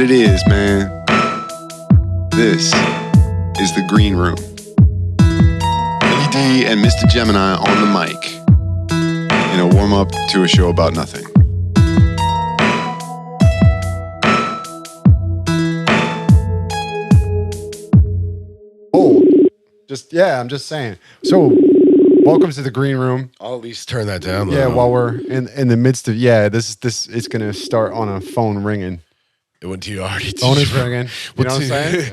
what it is, man. This is the Green Room. ED and Mr. Gemini on the mic in a warm-up to a show about nothing. Oh, I'm just saying. So, welcome to the Green Room. I'll at least turn that down. Yeah, while we're in the midst of this it's gonna start on a phone ringing. It went to you already. Phone is ringing. You know what I'm saying?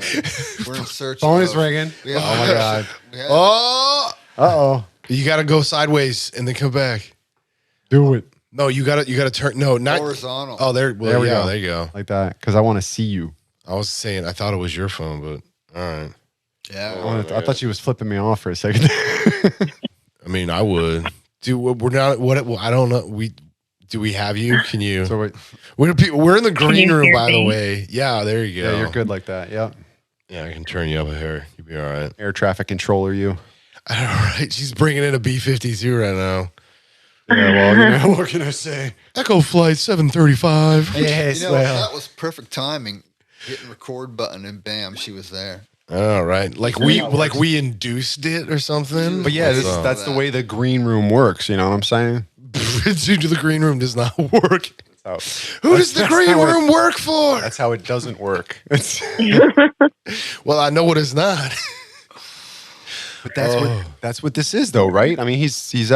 We're in search. Phone is ringing. Yeah. Oh my god. Oh, Uh-oh. you gotta go sideways and then come back. Do it No, you gotta turn. No, not horizontal. Oh, there. Well, we go. There you go. like that because I want to see you. I was saying I thought it was your phone, but all right. Yeah. I thought she was flipping me off for a second. I mean, I would. Dude, we're not. What? I don't know. Do we have you? Can you? So wait, We're in the green you room, hear by the me? way. Yeah, there you go. yeah, you're good like that. Yep. Yeah, I can turn you up a hair. You'll be all right. Air traffic controller, you. All right. She's bringing in a B-52 right now. Yeah. Well, you know what can I say? Echo Flight 735. Yes. You know, well, that was perfect timing. Hitting record button and bam, she was there. All right. Like we induced it or something. but yeah, What's up? that's the way the Green Room works. You know what I'm saying? Dude, the green room does not work. That's Who does the green how it- room work for? That's how it doesn't work. It's, Well, I know what it's not. but that's what this is, though, right? I mean, Jimmy's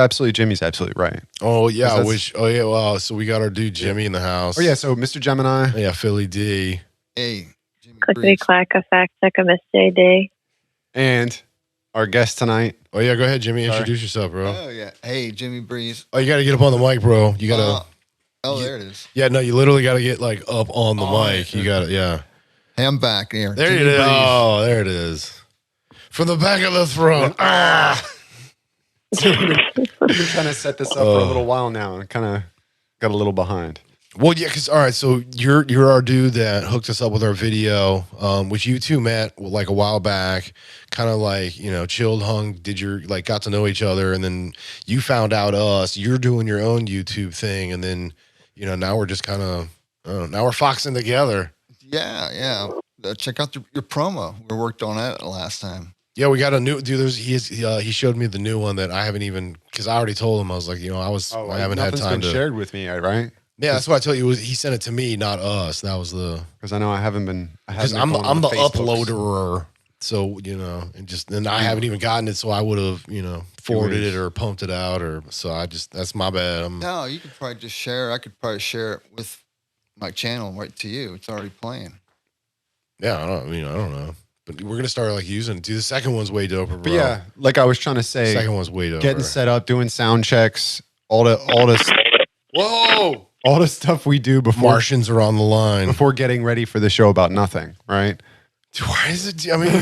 absolutely right. Oh yeah, I That's- wish. Oh yeah, well, so we got our dude Jimmy in the house. Oh yeah, so Mr. Gemini, Yeah, Philly D. Hey, Jimi Clickety Breeze. clack, a fact check, a miss JD. and our guest tonight. Oh yeah, go ahead, Jimmy. Sorry. Introduce yourself, bro. Oh yeah. Hey, Jimi Breeze. Oh, you got to get up on the mic, bro. You got to. Oh, there it is. Yeah, no, you literally got to get like up on the Oh, mic. You got to. Yeah. Hey, I'm back here. There Jimi it is. Breeze. Oh, there it is. From the back of the throat. Ah. We've been trying to set this up for a little while now, and kind of got a little behind. Well, yeah, because all right, so you're our dude that hooked us up with our video, which you two met like a while back, kind of like chilled, hung, got to know each other, and then you found out us. You're doing your own YouTube thing, and then now we're just kind of now we're foxing together. Yeah. Check out your promo. We worked on that last time. Yeah, we got a new dude. He showed me the new one that I haven't even because I already told him I was like I haven't had time to. shared with me, right? Yeah, that's what I told you. He sent it to me, not us. That was the Because I know I haven't been. because I'm the uploader. So and I haven't even gotten it. So I would have forwarded it or pumped it out so that's my bad. No, you could probably just share. I could probably share it with my channel right to you. It's already playing. Yeah, I don't know, but we're gonna start like using it. Dude, the second one's way doper, bro. But yeah, like I was trying to the say, second one's way doper. getting set up, doing sound checks, all the Whoa, all the stuff we do before Martians are on the line. before getting ready for the show about nothing, right? Dude, why is it? I mean,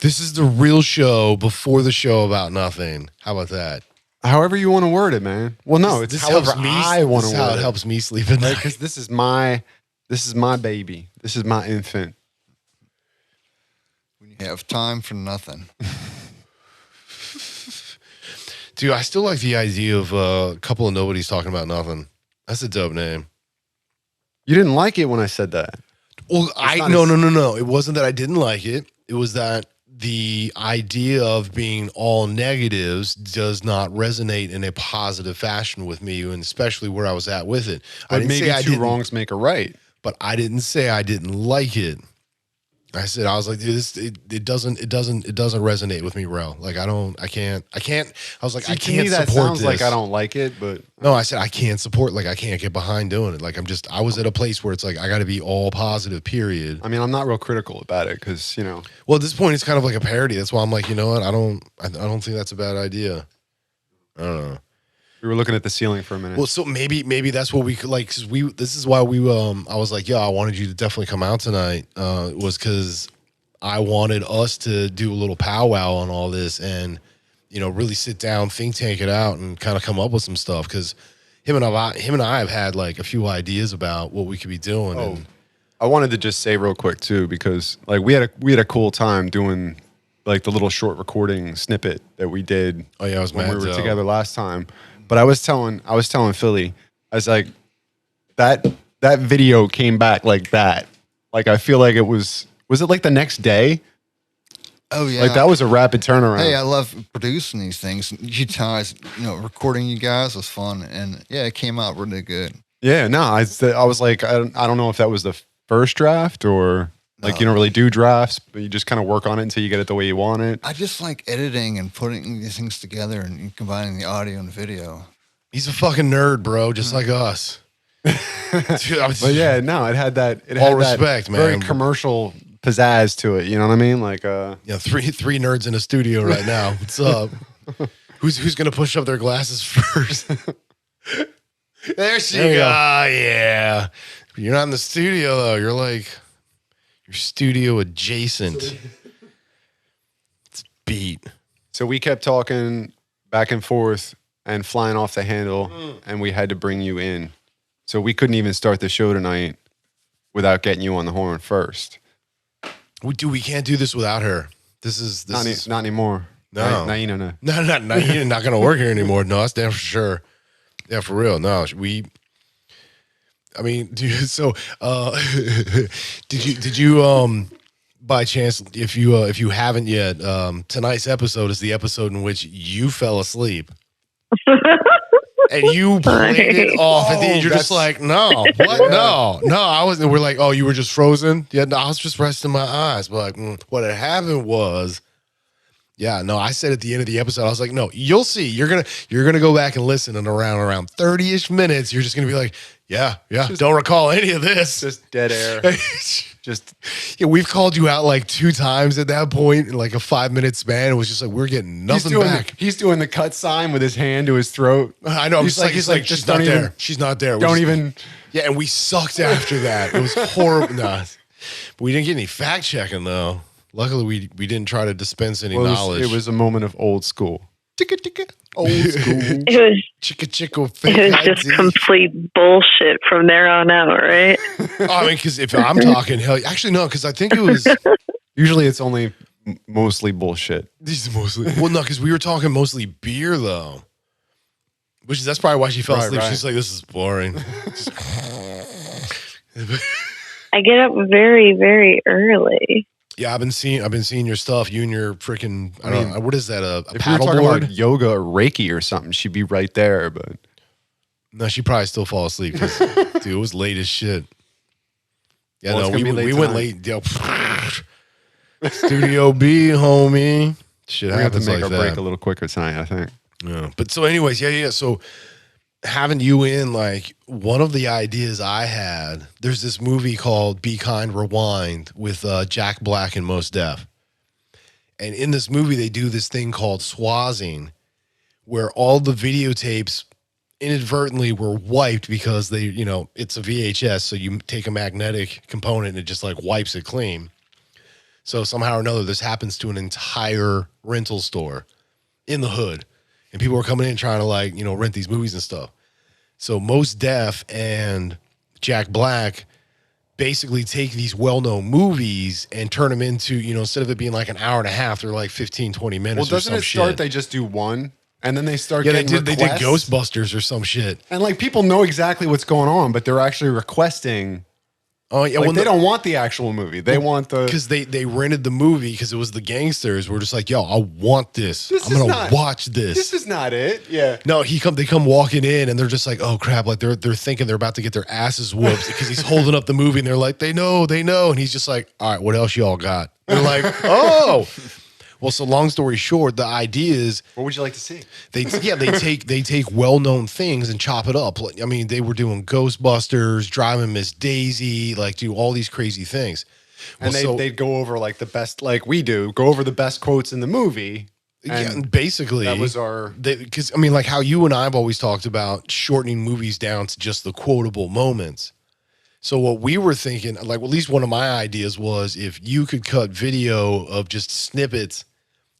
this is the real show before the show about nothing. How about that? However you want to word it, man. Well, no, it's however I want to This is how word it it. helps me sleep at night. Because this is my baby. This is my infant. When you have time for nothing. Dude, I still like the idea of a couple of nobodies talking about nothing. That's a dope name. You didn't like it when I said that. Well, not no. It wasn't that I didn't like it. It was that the idea of being all negatives does not resonate in a positive fashion with me, and especially where I was at with it. I But didn't maybe say I two didn't, wrongs make a right. but I didn't say I didn't like it. I said I was like, dude, it doesn't resonate with me, bro. Like I can't. I was like, See, I to me, can't that support sounds this. like I don't like it, but No, I said I can't support. Like I can't get behind doing it. Like I was at a place where it's like I got to be all positive. Period. I mean, I'm not real critical about it because Well, at this point, it's kind of like a parody. That's why I'm like, you know what? I don't think that's a bad idea. I don't know. we were looking at the ceiling for a minute. Well, so maybe that's what we could like. Cause this is why I was like, yeah, I wanted you to definitely come out tonight. Was because I wanted us to do a little powwow on all this and really sit down, think tank it out, and kind of come up with some stuff. Because him and I have had like a few ideas about what we could be doing. Oh. And I wanted to just say real quick too, because like we had a cool time doing like the little short recording snippet that we did. Oh yeah, I was when mad we were dope. together last time. But I was telling Philly, I was like, that video came back like that. Like I feel like it was it like the next day? Oh yeah. Like that was a rapid turnaround. Hey, I love producing these things. You guys, recording you guys was fun, and yeah, it came out really good. Yeah, no, I was like, I don't know if that was the first draft or like you don't really do drafts, but you just kind of work on it until you get it the way you want it. I just like editing and putting these things together and combining the audio and video. He's a fucking nerd, bro, just like us. Dude, But yeah, no, it had that. It All had respect, that man. very commercial pizzazz to it. You know what I mean? Like, three nerds in a studio right now. What's up? Who's gonna push up their glasses first? There she There you go. go. Yeah. You're not in the studio though. You're like you're studio adjacent. It's beat. so we kept talking back and forth and flying off the handle, and we had to bring you in. So we couldn't even start the show tonight without getting you on the horn first. We can't do this without her. This is Not anymore. No. No. You're not gonna work here anymore. No, that's damn for sure. Yeah, for real. No, I mean, dude, so did you by chance, if you haven't yet, tonight's episode is the episode in which you fell asleep. And you played it off at the end. You're just like, no, what? No, I wasn't. We're like, oh, you were just frozen. Yeah, no, I was just resting my eyes. But like, what had happened was, yeah, no, I said at the end of the episode, I was like, no, you'll see. You're gonna go back and listen, and around 30-ish minutes, you're just gonna be like, yeah, don't recall any of this. Just dead air. Just Yeah, we've called you out like 2 times at that point in like a 5-minute span. It was just like we're getting nothing back. He's doing the cut sign with his hand to his throat. I know. He's He's like, she's not there. She's not there. Don't even. Yeah, and we sucked after that. It was horrible. Nah, but we didn't get any fact checking though. Luckily, we didn't try to dispense any knowledge. It was a moment of old school. Old school. It was Chicka just complete bullshit from there on out, right? Oh, I mean, because if I'm talking, hell, actually no, because I think it was Usually it's only mostly bullshit. these mostly. Well, no, because we were talking mostly beer though, that's probably why she fell asleep. Right. She's like, this is boring. I get up very, very early. Yeah, I've been seeing your stuff. You and your freaking, I don't know, what is that? A If we were paddle talking board? about yoga or Reiki or something, she'd be right there. But No, she probably still fall asleep. 'Cause, dude, it was late as shit. Yeah, Well, it's no, gonna be late we went tonight. late. Yo, Studio B, homie. Shit we have to happens make like our that. break a little quicker tonight, I think. Yeah. But so anyways, yeah. So having you in, like, one of the ideas I had, there's this movie called Be Kind, Rewind with Jack Black and Mos Def. And in this movie, they do this thing called swazing, where all the videotapes inadvertently were wiped because they, it's a VHS. So you take a magnetic component and it just like wipes it clean. So somehow or another, this happens to an entire rental store in the hood. And people are coming in trying to rent these movies and stuff. So Mos Def and Jack Black basically take these well-known movies and turn them into, instead of it being like an hour and a half, they're like 15, 20 minutes Well, or doesn't some it start, shit. they just do one, and then they start Yeah, they getting did requests? Ghostbusters or some shit. And like people know exactly what's going on, but they're actually requesting. Oh, yeah. Like, they don't want the actual movie. They want the. Because they rented the movie because it was the gangsters. We're just like, yo, I want this. This I'm is going not- to watch this. This is not it. Yeah. No, they come walking in and they're just like, oh crap, like they're thinking they're about to get their asses whooped because he's holding up the movie and they're like, they know, and he's just like, all right, what else y'all got? They're like, oh, well. So long story short, the idea is What would you like to see? they take well-known things and chop it up. Like, I mean, they were doing Ghostbusters, Driving Miss Daisy, like do all these crazy things. And Well, they'd go over like the best, like we do, go over the best quotes in the movie. yeah, And basically that was our. because I mean, like how you and I have always talked about shortening movies down to just the quotable moments. So what we were thinking, like at least one of my ideas was if you could cut video of just snippets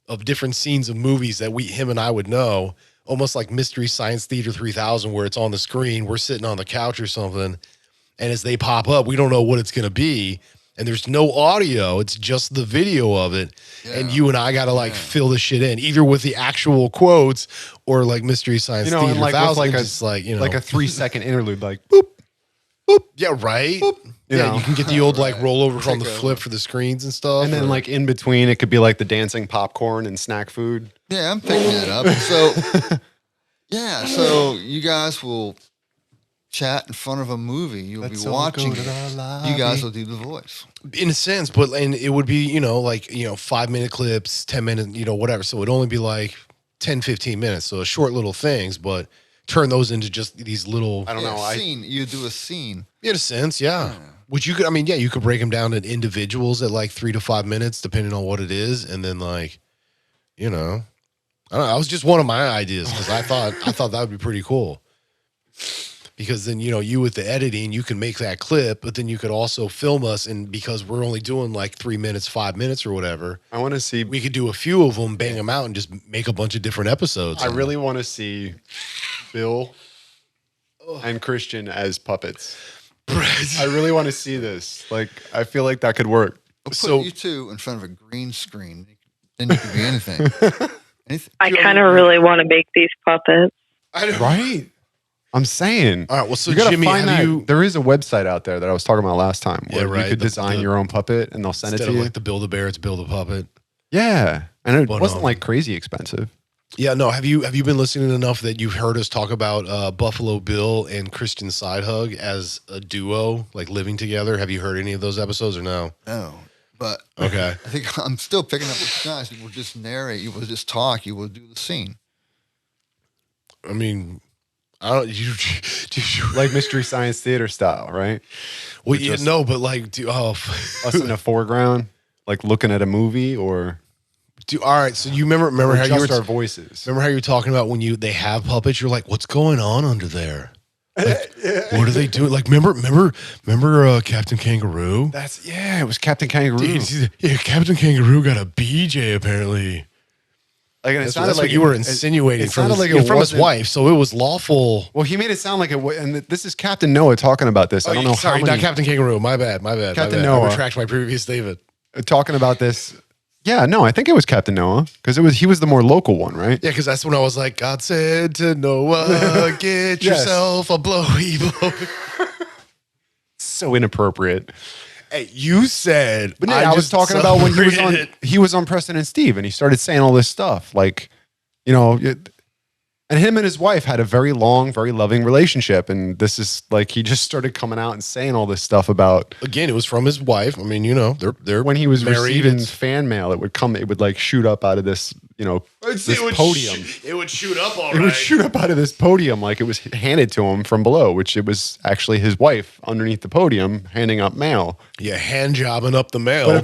of different scenes of movies that him and I would know, almost like Mystery Science Theater 3000, where it's on the screen, we're sitting on the couch or something, and as they pop up, we don't know what it's going to be. And there's no audio. It's just the video of it. Yeah. And you and I got to fill the shit in either with the actual quotes or like Mystery Science Theater and like 3000. with Just like, like a 3-second interlude, like boop, boop. Yeah, right. boop, You know? You can get the old like Right. rollovers on the Take over. flip for the screens and stuff. And then or- like in between, it could be like the dancing popcorn and snack food. Yeah, I'm picking it up. So, yeah, so you guys will chat in front of a movie. You'll be watching it. You guys will do the voice. in a sense, but and it would be, 5-minute clips, 10-minute, whatever. So it'd only be like 10, 15 minutes. So short little things, but turn those into just these little, I don't know. Scene. You do a scene. in a sense, yeah. Which you could, you could break them down in individuals at like 3 to 5 minutes, depending on what it is. And then like, I don't know. That was just one of my ideas because I thought that would be pretty cool. Because then, you with the editing, you can make that clip, but then you could also film us. And because we're only doing like 3 minutes, 5 minutes or whatever, I want to see. we could do a few of them, bang them out, and just make a bunch of different episodes. I really want to see Bill and Christian as puppets. I really want to see this. Like, I feel like that could work. I'll put So- you two in front of a green screen. Then you can be anything. I kind of really want to make these puppets. Right? I'm saying. All right. Well, so You gotta Jimmy, find have that. you There is a website out there that I was talking about last time where Yeah, right. you could The- design the- your own puppet and they'll send it instead to of you. like the Build-A-Bear, it's Build-A-Puppet. Yeah. And it But, wasn't like crazy expensive. Yeah, no. Have you been listening enough that you've heard us talk about Buffalo Bill and Christian Sidehug as a duo, like living together? Have you heard any of those episodes or no? No. But Okay. I think I'm still picking up with you guys. You will just narrate. You will just talk. You will do the scene. I mean, I don't. You Like Mystery Science Theater style, right? well, just- no, but like, Us in the foreground, like looking at a movie or all right. So you remember how you just were our voices. remember how you were talking about when they have puppets? You're like, what's going on under there? Like, what are they doing? Like, remember Captain Kangaroo? It was Captain Kangaroo. Yeah, Captain Kangaroo got a BJ apparently. Like, and it That's, sounded that's like what you were insinuating it from, sounded his, like it from his wasn't- wife, so it was lawful. Well, he made it sound like it was, and this is Captain Noah talking about this. I don't know sorry, how many not Captain Kangaroo. My bad. Captain I Noah. retract my previous statement. talking about this. Yeah, no, I think it was Captain Noah because he was the more local one, right? Yeah, because that's when I was like, God said to Noah, get Yes. yourself a blowy blow. So inappropriate. Hey, you said, But I was just talking about when celebrated it. he was on Preston and Steve, and he started saying all this stuff, like, and him and his wife had a very long, very loving relationship, and this is like he just started coming out and saying all this stuff about Again, it was from his wife. I mean, they're when he was married. receiving It's- fan mail. It would like shoot up out of this, this podium. it would shoot up all It would shoot up out of this podium like it was handed to him from below, which it was actually his wife underneath the podium handing up mail. Yeah, hand jobbing up the mail.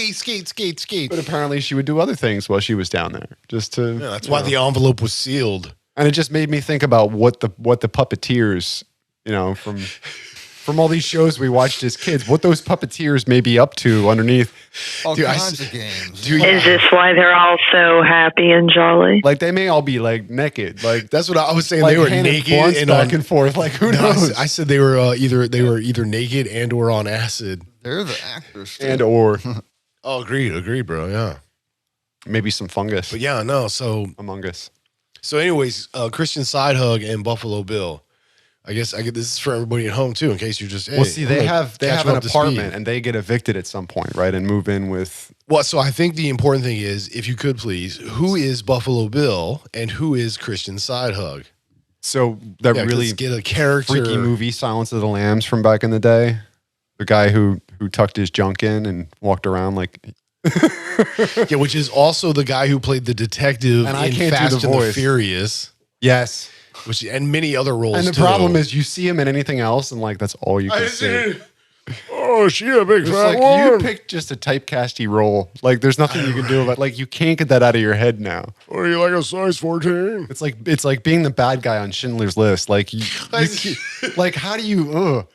skate. But apparently she would do other things while she was down there, just to. Yeah, that's why the envelope was sealed. And it just made me think about what the puppeteers, from all these shows we watched as kids, what those puppeteers may be up to underneath. All Dude, kinds of games. Is this why they're all so happy and jolly? Like they may all be like naked, like That's what I was saying. like They were handing naked blunts and back on. and forth. Like who No, knows? I said they were either naked and or on acid. They're the actors. Too. and or Oh, agreed, bro. Yeah, maybe some fungus but yeah, no. among us. So, anyways, Christian Sidehug and Buffalo Bill. I guess this is for everybody at home too, in case you're just. Well, see, they have an up to apartment speed. and they get evicted at some point, right? And move in with. Well, so I think the important thing is, if you could please, who is Buffalo Bill and who is Christian Sidehug? So that Yeah, really get a character. freaky movie, Silence of the Lambs from back in the day. The guy who tucked his junk in and walked around like. Yeah, which is also the guy who played the detective And I in can't do Fast the and the voice. Furious, Yes. and many other roles. And the too. problem is, you see him in anything else, and like that's all you can see. Oh, she a big It's fat like woman. you picked just a typecasty role. Like there's nothing you can do about. Like you can't get that out of your head now. What are you, like a size 14? It's like being the bad guy on Schindler's List. Like like how do you?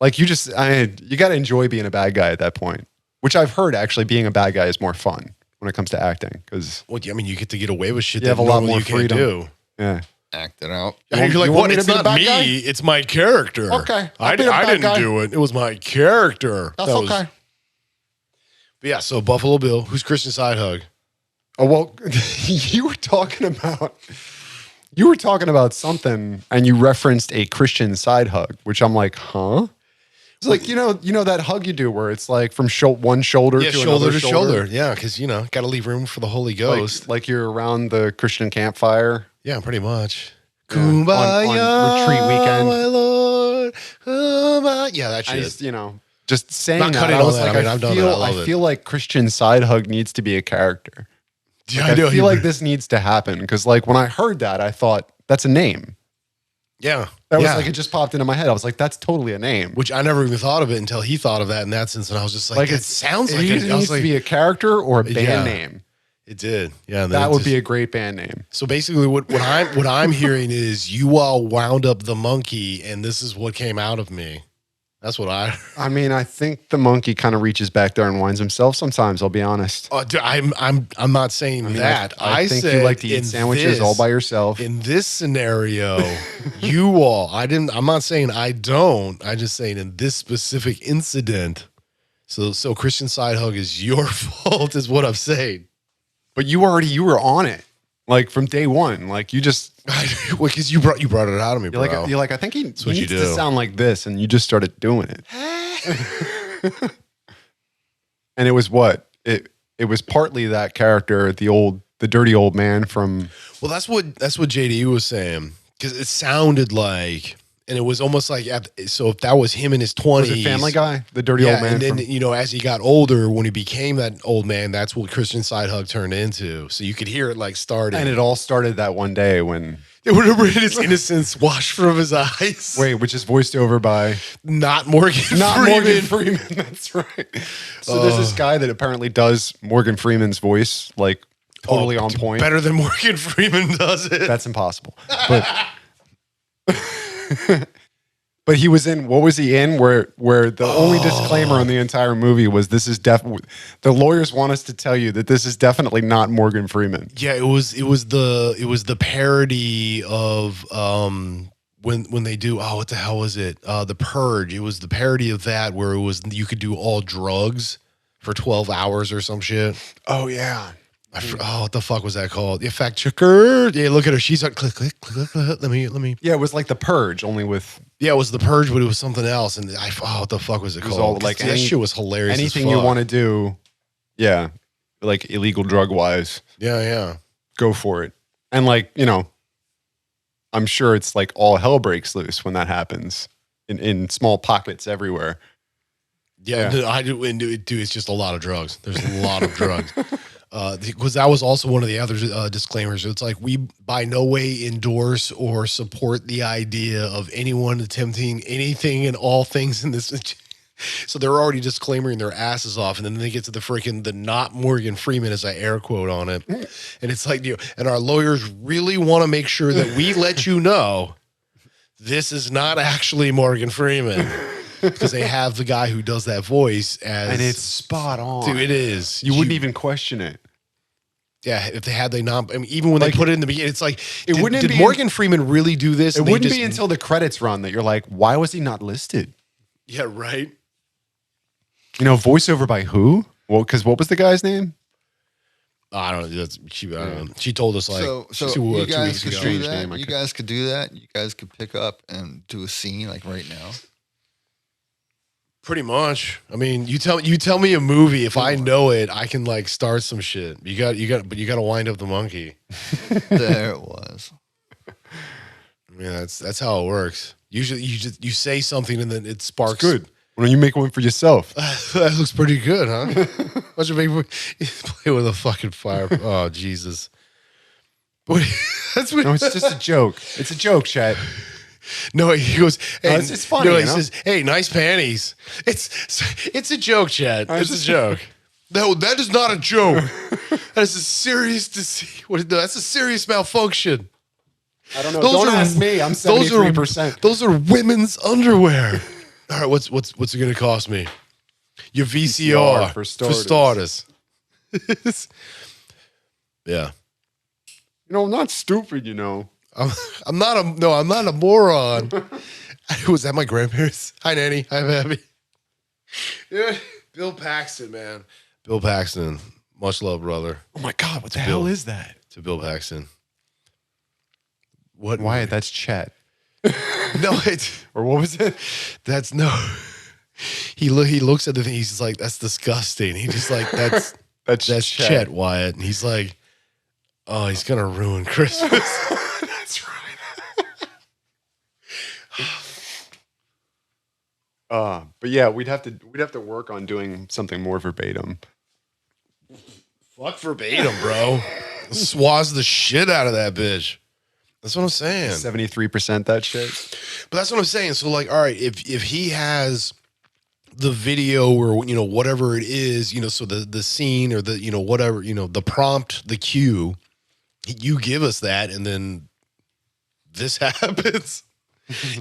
Like you just you got to enjoy being a bad guy at that point. Which I've heard actually being a bad guy is more fun when it comes to acting because Well, I mean, you get to get away with shit You that have a lot normally more you can't freedom. do. yeah. Act it out. And you're like, you what? want me to It's be the not bad me. guy? It's my character. Okay, I I'll be the bad didn't guy. do it. It was my character. That's That was- okay. But yeah, so Buffalo Bill, who's Christian Sidehug? Oh well, you were talking about something, and you referenced a Christian side hug, which I'm like, huh? It's like you know that hug you do where it's like from one shoulder to shoulder another to shoulder. Yeah, because got to leave room for the Holy Ghost. like you're around the Christian campfire. Yeah, pretty much. Yeah. Kumbaya, on retreat weekend. my Lord. Kumbaya. Yeah, that I shit. just, just saying Not that. cutting I on was that. like, I mean, I've done that. I love it. feel like Christian Sidehug needs to be a character. Yeah, I feel like this needs to happen because, like, when I heard that, I thought that's a name. Yeah, That was like it just popped into my head. I was like, that's totally a name. Which I never even thought of it until he thought of that in that sense, and I was just like, it sounds like it needs to be a character or a band name. It did, yeah. That would be a great band name. So basically, what I'm hearing is you all wound up the monkey, and this is what came out of me. That's what I mean, I think the monkey kind of reaches back there and winds himself sometimes. I'll be honest. Dude, I'm not saying that. I think said you like to eat sandwiches all by yourself. In this scenario, you all. I'm not saying I don't. I'm just saying in this specific incident. So Christian Sidehug is your fault, is what I'm saying. But you were on it, like from day one. Like you just, because you brought it out of me, bro. you're like, I think he needs you to do. sound like this, and you just started doing it. And it was what it was partly that character, the dirty old man from. Well, that's what JD was saying, because it sounded like. And it was almost like, so if that was him in his 20s. Was it Family Guy? The dirty old man. And then, as he got older, when he became that old man, that's what Christian Sidehug turned into. So you could hear it like starting. And it all started that one day when. Whenever his innocence washed from his eyes. Wait, which is voiced over by. Not Morgan Freeman. That's right. So there's this guy that apparently does Morgan Freeman's voice, like totally on point. Better than Morgan Freeman does it. That's impossible. But. But he was in, what was he in? Where the only disclaimer on the entire movie was the lawyers want us to tell you that this is definitely not Morgan Freeman. Yeah, it was the parody of when they do, what the hell was it? The Purge. It was the parody of that where it was you could do all drugs for 12 hours or some shit. Oh yeah. What the fuck was that called? Yeah, fact checker. Yeah, look at her. She's like, click. Let me. Yeah, it was like The Purge, only with. Yeah, it was The Purge, but it was something else. And what the fuck was it called? All, like that shit was hilarious. Anything you want to do, yeah, like illegal drug wise. Yeah. Go for it. And like, I'm sure it's like all hell breaks loose when that happens in small pockets everywhere. Yeah. I do. Dude, it's just a lot of drugs. There's a lot of drugs. Because that was also one of the other disclaimers. It's like we by no way endorse or support the idea of anyone attempting anything and all things in this. So they're already disclaiming their asses off, and then they get to the not Morgan Freeman, as I air quote on it, and it's like and our lawyers really want to make sure that we let you know this is not actually Morgan Freeman. Because they have the guy who does that voice and it's spot on. Dude, it is. You wouldn't even question it. Yeah, if they had even when they put it in the beginning, it's like, did Morgan Freeman really do this? It wouldn't be until the credits run that you're like, why was he not listed? Yeah, right. Voiceover by who? Well, because what was the guy's name? I don't know. She told us like so you guys could do that. You guys could do that. You guys could pick up and do a scene like right now. Pretty much. I mean, you tell me a movie. If I know it, I can like start some shit. But you got to wind up the monkey. There it was. I mean, that's how it works. Usually, you say something and then it sparks. It's good. Why don't you make one for yourself? That looks pretty good, huh? Why don't you play with a fucking fire? Oh Jesus! It's just a joke. It's a joke, Chet. No, he goes. Hey, it's funny. No, he says, "Hey, nice panties." It's a joke, Chad. It's a joke. No, that is not a joke. That is a serious disease. That's a serious malfunction. I don't know. Don't ask me. I'm 73%. Those are women's underwear. All right, what's it going to cost me? Your VCR for starters. Yeah. I'm not stupid. I'm not a moron. Was that my grandparents? Hi, Nanny. Hi, Abby. Dude, Bill Paxton, man. Bill Paxton. Much love, brother. Oh my God, what the hell is that? To Bill Paxton. What? Wyatt, that's Chet. No, it's or what was it? That's no. he looks at the thing. He's like, "That's disgusting." He just like, "That's Chet Wyatt," and he's like, "Oh, he's gonna ruin Christmas." That's right. But yeah, we'd have to work on doing something more verbatim. Fuck verbatim, bro. Swaz the shit out of that bitch. That's what I'm saying. 73% that shit. But that's what I'm saying. So like, all right, if he has the video or whatever it is, so the scene or the whatever, the prompt, the cue, you give us that, and then this happens.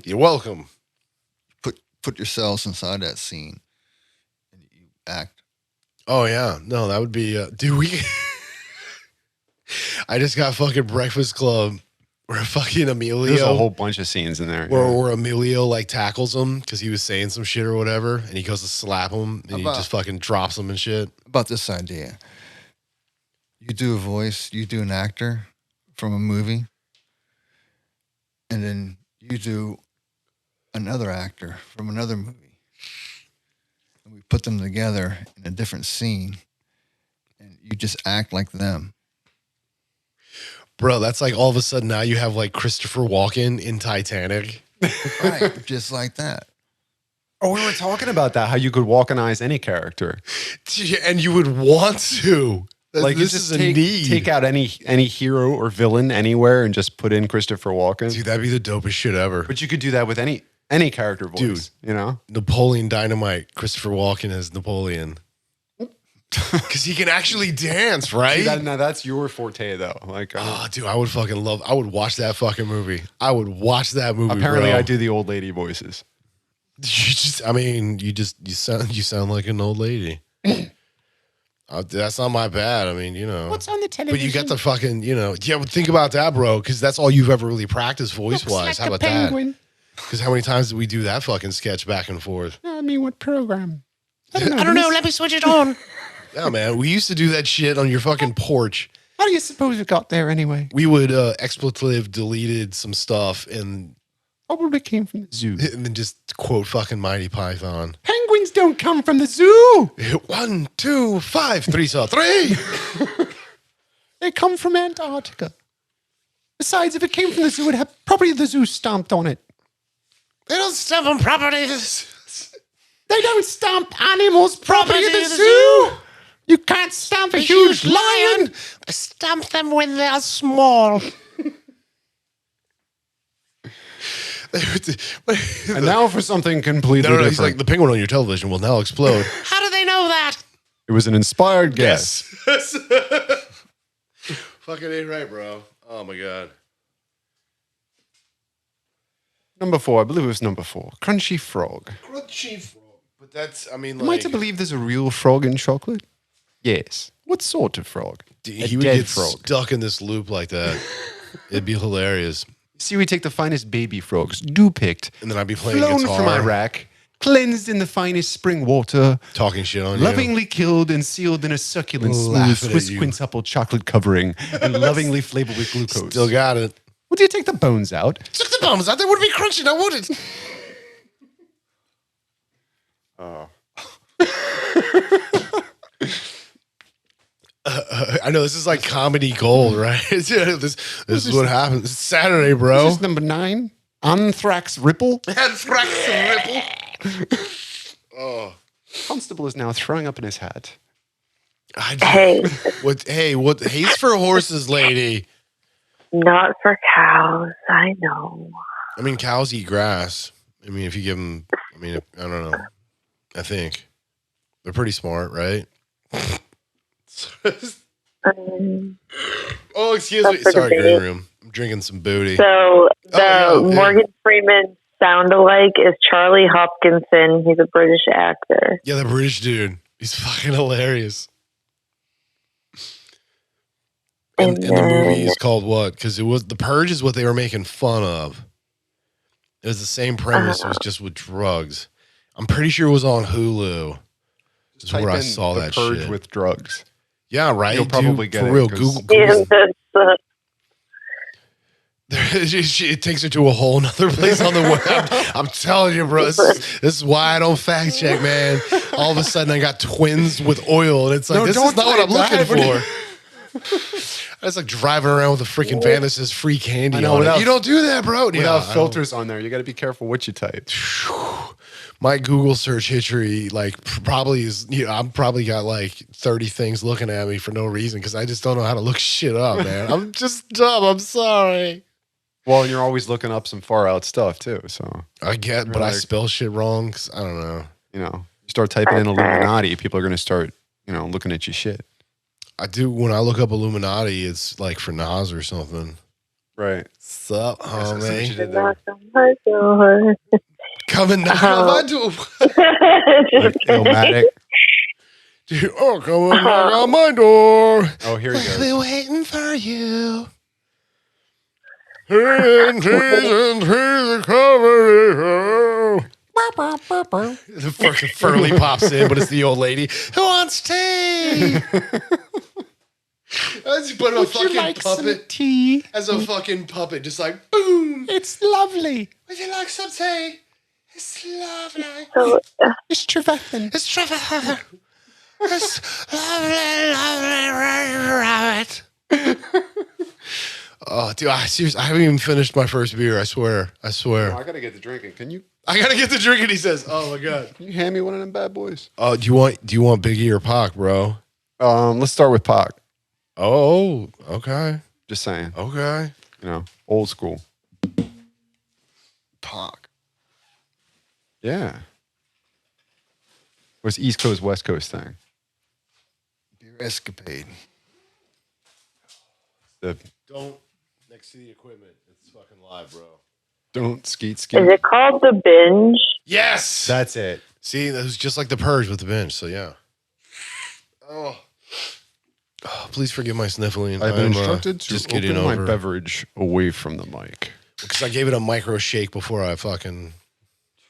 You're welcome. Put yourselves inside that scene and you act. Oh yeah, no, that would be dude. I just got fucking Breakfast Club where fucking Emilio. There's a whole bunch of scenes in there. Where Emilio like tackles him because he was saying some shit or whatever, and he goes to slap him, and he just fucking drops him and shit. About this idea, you do a voice, you do an actor from a movie, and then you do another actor from another movie, and we put them together in a different scene, and you just act like them. Bro, that's like all of a sudden now you have like Christopher Walken in Titanic. Right, just like that. Oh, we were talking about that, how you could Walkenize any character. And you would want to. Like, this just is a need. take out any hero or villain anywhere and just put in Christopher Walken. Dude, that'd be the dopest shit ever. But you could do that with any character voice, dude, Napoleon Dynamite, Christopher Walken as Napoleon. Because he can actually dance, right? Dude, now that's your forte, though. Like, dude, I would fucking I would watch that fucking movie. I would watch that movie. Apparently, bro. I do the old lady voices. You sound like an old lady. That's not my bad. I mean, What's on the television? But you got the fucking, but think about that, bro, because that's all you've ever really practiced voice wise. How about that? Because how many times did we do that fucking sketch back and forth? I mean, what program? I don't know. Let me switch it on. Yeah, man. We used to do that shit on your fucking porch. How do you suppose it got there anyway? We would expletive deleted some stuff and probably came from the zoo. And then just quote fucking Mighty Python. Penguins don't come from the zoo. 1, 2, 5, 3 saw 3. They come from Antarctica. Besides, if it came from the zoo, it'd have property of the zoo stomped on it. They don't stamp on properties. They don't stamp animals' property of the zoo. You can't stamp a huge lion. Stamp them when they're small. And now for something completely different. He's like, the penguin on your television will now explode. How do they know that? It was an inspired guess. Fucking ain't right, bro. Oh my God. Number 4, I believe it was number 4. Crunchy frog. Crunchy frog. But that's, I mean, Am I to believe there's a real frog in chocolate? Yes. What sort of frog? He would get stuck in this loop like that. It'd be hilarious. See, we take the finest baby frogs, dew-picked, and then I'd be playing flown guitar from Iraq, cleansed in the finest spring water, talking shit on lovingly killed and sealed in a succulent, smooth Swiss quintuple chocolate covering, and lovingly flavored with glucose. Still got it. Would you take the bones out? Took the bones out. They would be crunchy. I wouldn't. Oh. I know this is like comedy gold, right? this is what happens. It's Saturday, bro. This is number 9. Anthrax Ripple. Anthrax Ripple. Oh. Constable is now throwing up in his hat. Hey. What? Hay's for horses, lady. Not for cows. I know. I mean, cows eat grass. I mean, if you give them, I don't know. I think they're pretty smart, right? Oh, excuse me. Sorry, green room. I'm drinking some booty. So Morgan Freeman sound-alike is Charlie Hopkinson. He's a British actor. Yeah, the British dude. He's fucking hilarious. And the movie is called what? Because it was The Purge is what they were making fun of. It was the same premise. It was just with drugs. I'm pretty sure it was on Hulu. This is where I saw that Purge shit. with drugs. Yeah, right. You'll probably get for it, real. 'cause- Google. It takes her to a whole nother place on the web. I'm telling you, bro. This is why I don't fact check, man. All of a sudden, I got twins with oil, and it's like, this is not what I'm looking for. I was like driving around with a freaking van that says free candy on it. You don't do that, bro. Without filters on there, you got to be careful what you type. My Google search history, like, probably is, I'm probably got like 30 things looking at me for no reason because I just don't know how to look shit up, man. I'm just dumb. I'm sorry. Well, and you're always looking up some far out stuff too. So I get, but I spell shit wrong. 'Cause I don't know. You start typing in Illuminati, people are going to start, looking at your shit. I do. When I look up Illuminati, it's like for Nas or something. Right. Sup, homie? Coming knock on my door. Illmatic. Dude, come on, knock on my door. Oh, here he goes. We're waiting for you. The fucking Furley pops in, but it's the old lady. Who wants tea? But a fucking puppet. Tea? As a fucking puppet, just like boom. It's lovely. Would you like some tea? It's lovely. It's Trevethan. It's Trevor. It's lovely, rabbit. Oh, dude, I haven't even finished my first beer. I swear. I got to get the drinking. Can you? I gotta get the drinking. He says, "Oh my god." Can you hand me one of them bad boys? Oh, do you want Biggie or Pac, bro? Let's start with Pac. Oh, okay. Just saying. Okay. Old school. Talk. Yeah. What's East Coast, West Coast thing? Beer escapade. Don't next to the equipment. It's fucking live, bro. Don't skeet. Is it called The Binge? Yes. That's it. See, that was just like the Purge with the bench. So yeah. Oh, please forgive my sniffling. I've been instructed to just open getting my over beverage away from the mic. because I gave it a micro shake before I fucking.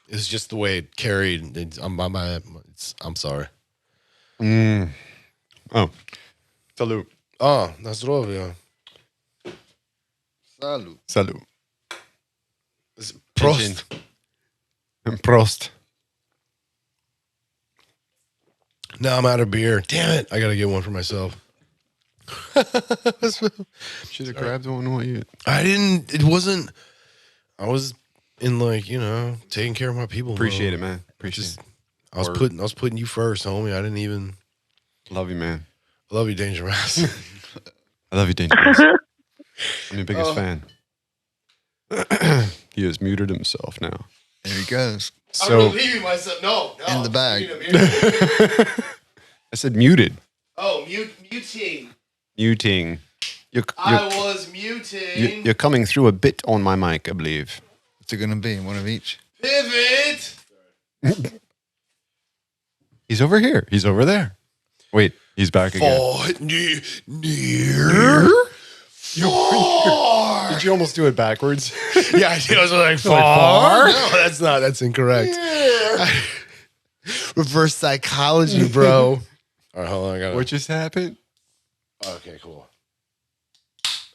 It's just the way it carried. I'm sorry. Oh, salute. Oh, na zdrowie. Salud. Salute. Prost. Prost. Now I'm out of beer. Damn it! I gotta get one for myself. Should have grabbed one while you. I didn't. It wasn't. I was in taking care of my people. Appreciate mode. it, man. Appreciate it. I was putting you first, homie. I didn't even. Love you, man. I love you, Dangerous. I love you, Dangerous. I'm your biggest fan. He has muted himself now. There he goes. I'm relieving myself. No. In the bag. I said muted. Oh, muting. Muting. I was muting. You're coming through a bit on my mic, I believe. What's it going to be? One of each? Pivot. He's over here. He's over there. Wait, he's back again. Near. Far. Did you almost do it backwards? Yeah, I did. I was like, far? No, that's not. That's incorrect. Yeah. Reverse psychology, bro. All right, hold on. What just happened? Okay, cool.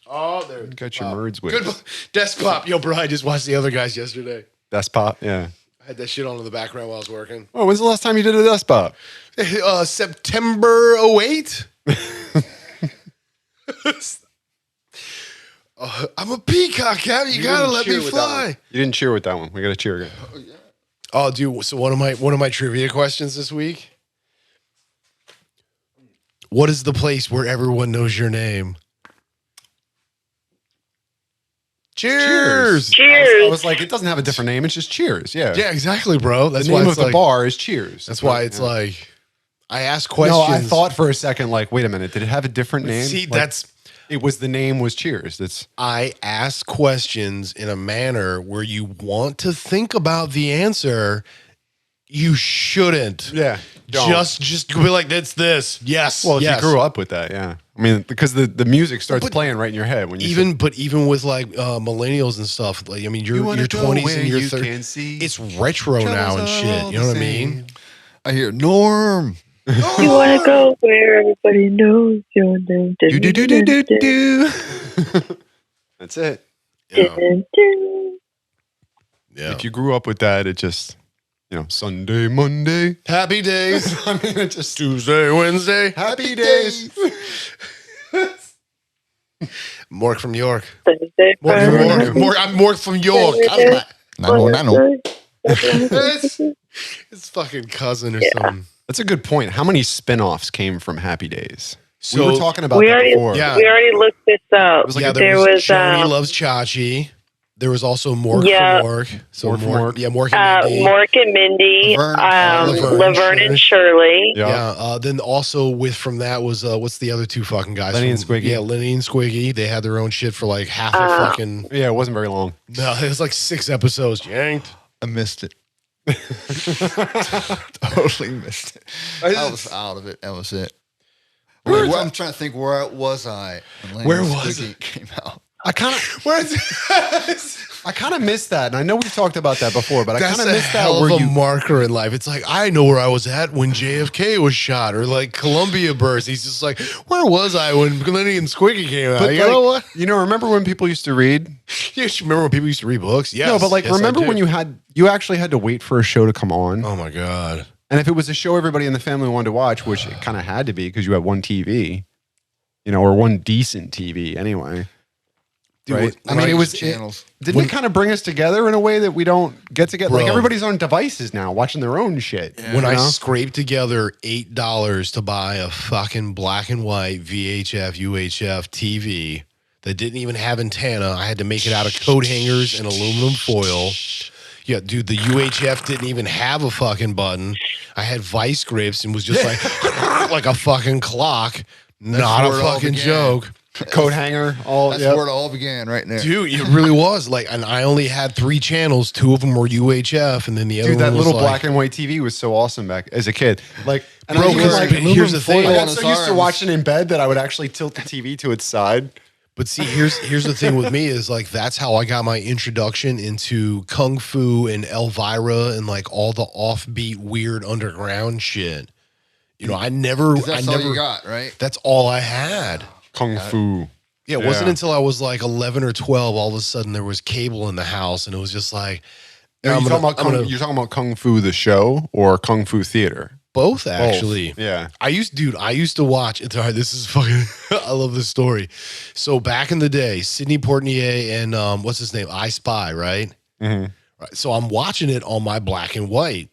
Oh, there. You got your words with. Good desk pop. Yo, bro, I just watched the other guys yesterday. Desk pop, yeah. I had that shit on in the background while I was working. Oh, when's the last time you did a desk pop? September 08. I'm a peacock, Cap. You gotta let me fly. You didn't cheer with that one. We gotta cheer again. Oh, yeah. Oh, dude. So one of my trivia questions this week. What is the place where everyone knows your name? Cheers. Cheers. I was like, it doesn't have a different name. It's just Cheers. Yeah. Yeah, exactly, bro. That's the why name it's of the like, bar is Cheers. That's why it's like, I asked questions. No, I thought for a second, like, wait a minute, did it have a different name? See, like, the name was Cheers. I ask questions in a manner where you want to think about the answer. You shouldn't. Yeah. Don't. Just be like, that's this. Yes. Well, if yes. you grew up with that, yeah. I mean, because the music starts playing right in your head when you even with like millennials and stuff. Like, I mean, your 20s and your 30s. It's retro now and shit. You know what I mean? I hear Norm. You want to go where everybody knows your name. do. That's it. Yeah. If you grew up with that, it just, Sunday, Monday. Happy days. I mean, it just Tuesday, Wednesday. happy days. Mork from York. Thursday, Friday, I'm Mork from York. It's fucking cousin or something. That's a good point. How many spin-offs came from Happy Days? So we were talking about we that already, before. Yeah. we already looked this up. there was Johnny Loves Chachi. There was also Mork from Mork. So Mork from Mork. Yeah, Mork and Mindy. Mork and Mindy, Laverne and Shirley. Yeah. Then also from that was what's the other two fucking guys? Lenny and Squiggy. Yeah, Lenny and Squiggy. They had their own shit for like half a fucking. Yeah, it wasn't very long. No, it was like 6 episodes. Yanked. I missed it. Totally missed it. I was out of it. That was it. I'm trying to think, where was I? When Where Lenny was Squiggy it? Came out. I kind of missed that, and I know we've talked about that before, but I kind of missed that hell where of a you. marker in life. It's like I know where I was at when JFK was shot, or like Columbia burst. He's just like, where was I when Lenny and Squiggy came out? But You know what? remember when people used to read? You remember when people used to read books? Yes. No, but like, Yes, I remember do. when you actually had to wait for a show to come on? Oh my god. And if it was a show everybody in the family wanted to watch, which it kind of had to be because you had one TV, or one decent TV anyway. Dude, right? I right, mean, it was channels. Didn't it kind of bring us together in a way that we don't get together? Like Bro. everybody's on devices now, watching their own shit. When I you know? scraped together $8 to buy a fucking black and white VHF, UHF TV that didn't even have antenna, I had to make it out of coat hangers and aluminum foil. Yeah, dude, the UHF didn't even have a fucking button. I had vice grips and was just like like a fucking clock. Not a where it all fucking began. joke. Coat hanger, all That's yep. where it all began, right there. Dude, it really was. Like, and I only had 3 channels. 2 of them were UHF, and then the other Dude, that one was little like, black and white TV was so awesome back as a kid. Like, and Bro, I even, because here's the thing. I got on so his used to arms. watching in bed that I would actually tilt the TV to its side. But see, here's the thing with me is like that's how I got my introduction into Kung Fu and Elvira and like all the offbeat weird underground shit. I never. That's all you got, right? That's all I had. Kung Fu. Yeah, it wasn't until I was like 11 or 12, all of a sudden there was cable in the house, and it was just like, You're talking about Kung Fu the show or Kung Fu theater? both actually. Yeah. I used to watch. It's all right. This is fucking. I love this story. So back in the day, Sidney Poitier and what's his name, I Spy, right? Mm-hmm. Right. So I'm watching it on my black and white.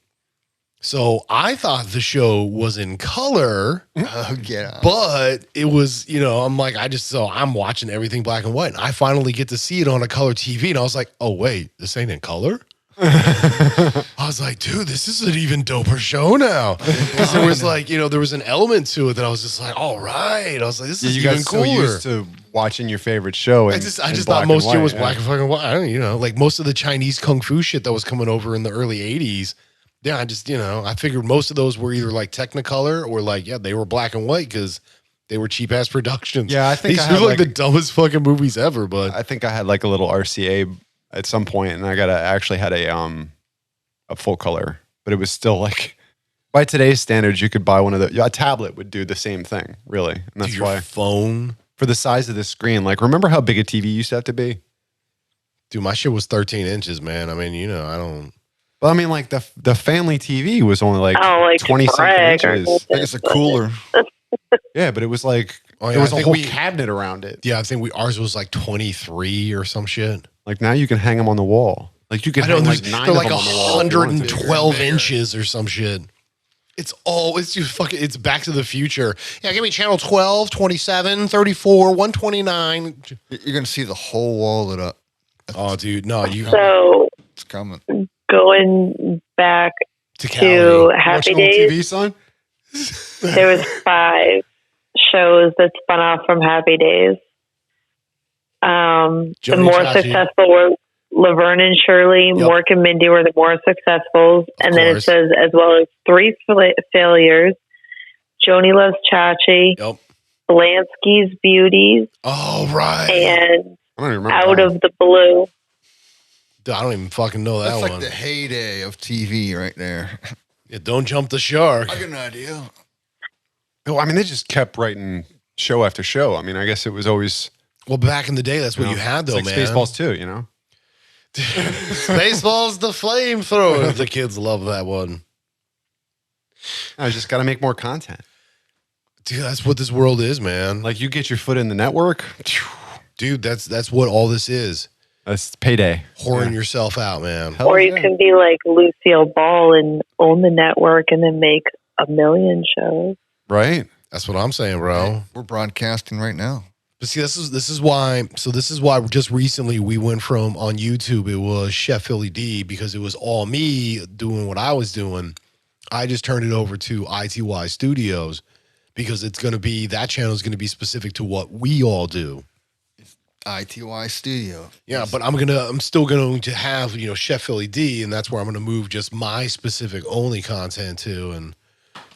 So I thought the show was in color, Oh, get out. but it was, I'm like, I'm watching everything black and white. And I finally get to see it on a color TV. And I was like, oh, wait, this ain't in color? I was like, dude, this is an even doper show now. Because there was like, there was an element to it that I was just like, all right. I was like, this is You even got cooler. so used to watching your favorite show. I just thought most shit was black and fucking white. I don't, like most of the Chinese kung fu shit that was coming over in the early 80s. Yeah, I figured most of those were either like Technicolor or like, they were black and white because they were cheap ass productions. Yeah, I think these I had were like like- the dumbest fucking movies ever. But I think I had like a little RCA at some point, and I actually had a full color, but it was still like by today's standards, you could buy one of a tablet would do the same thing, really, and that's dude, your why phone, for the size of the screen. Like, remember how big a TV used to have to be? dude, my shit was 13 inches, man. I mean, I don't. But I mean, like the family TV was only like like 20 something Greg or inches. something. I think it's a cooler. Yeah, but it was like Oh, yeah, there was I a think whole we- cabinet around it. Yeah, I think ours was like 23 or some shit. Like now you can hang them on the wall. Like you can I know hang like they're 9 like of them on the wall. if you wanted to. 112 inches or some shit. It's just fucking, it's Back to the Future. Yeah, give me channel 12, 27, 34, 129. You're going to see the whole wall lit up. Oh, dude, no, you So It's coming. going back to to Cali. Happy Watching on Days, TV, son. there was 5 shows that spun off from Happy Days. The Johnny more Chachi. successful were Laverne and Shirley. Yep. Mork and Mindy were the more successful. And then it course. says, as well as 3 failures, Joni Loves Chachi, Yep. Blansky's Beauties, Oh, right. and I don't even remember. Out that of the Blue. Dude, I don't even fucking know that That's like one. the heyday of TV right there. Yeah, don't jump the shark. I got an idea. one. Oh, I mean, they just kept writing show after show. I mean, I guess it was always Well, back in the day, that's what you had, though, it's like man. Spaceballs too, you know? Spaceballs the flamethrower. The kids love that one. I just got to make more content. Dude, that's what this world is, man. Like you get your foot in the network. Dude, that's what all this is. That's payday. Whoring yourself out, man. Hell Or you yeah. can be like Lucille Ball and own the network and then make a million shows. Right? That's what I'm saying, bro. We're broadcasting right now. But see, this is why just recently we went from on YouTube, it was Chef Philly D because it was all me doing what I was doing. I just turned it over to ITY Studios because it's going to be, that channel is going to be specific to what we all do. ITY Studio. Yeah, but I'm still going to have, Chef Philly D, and that's where I'm going to move just my specific only content to. And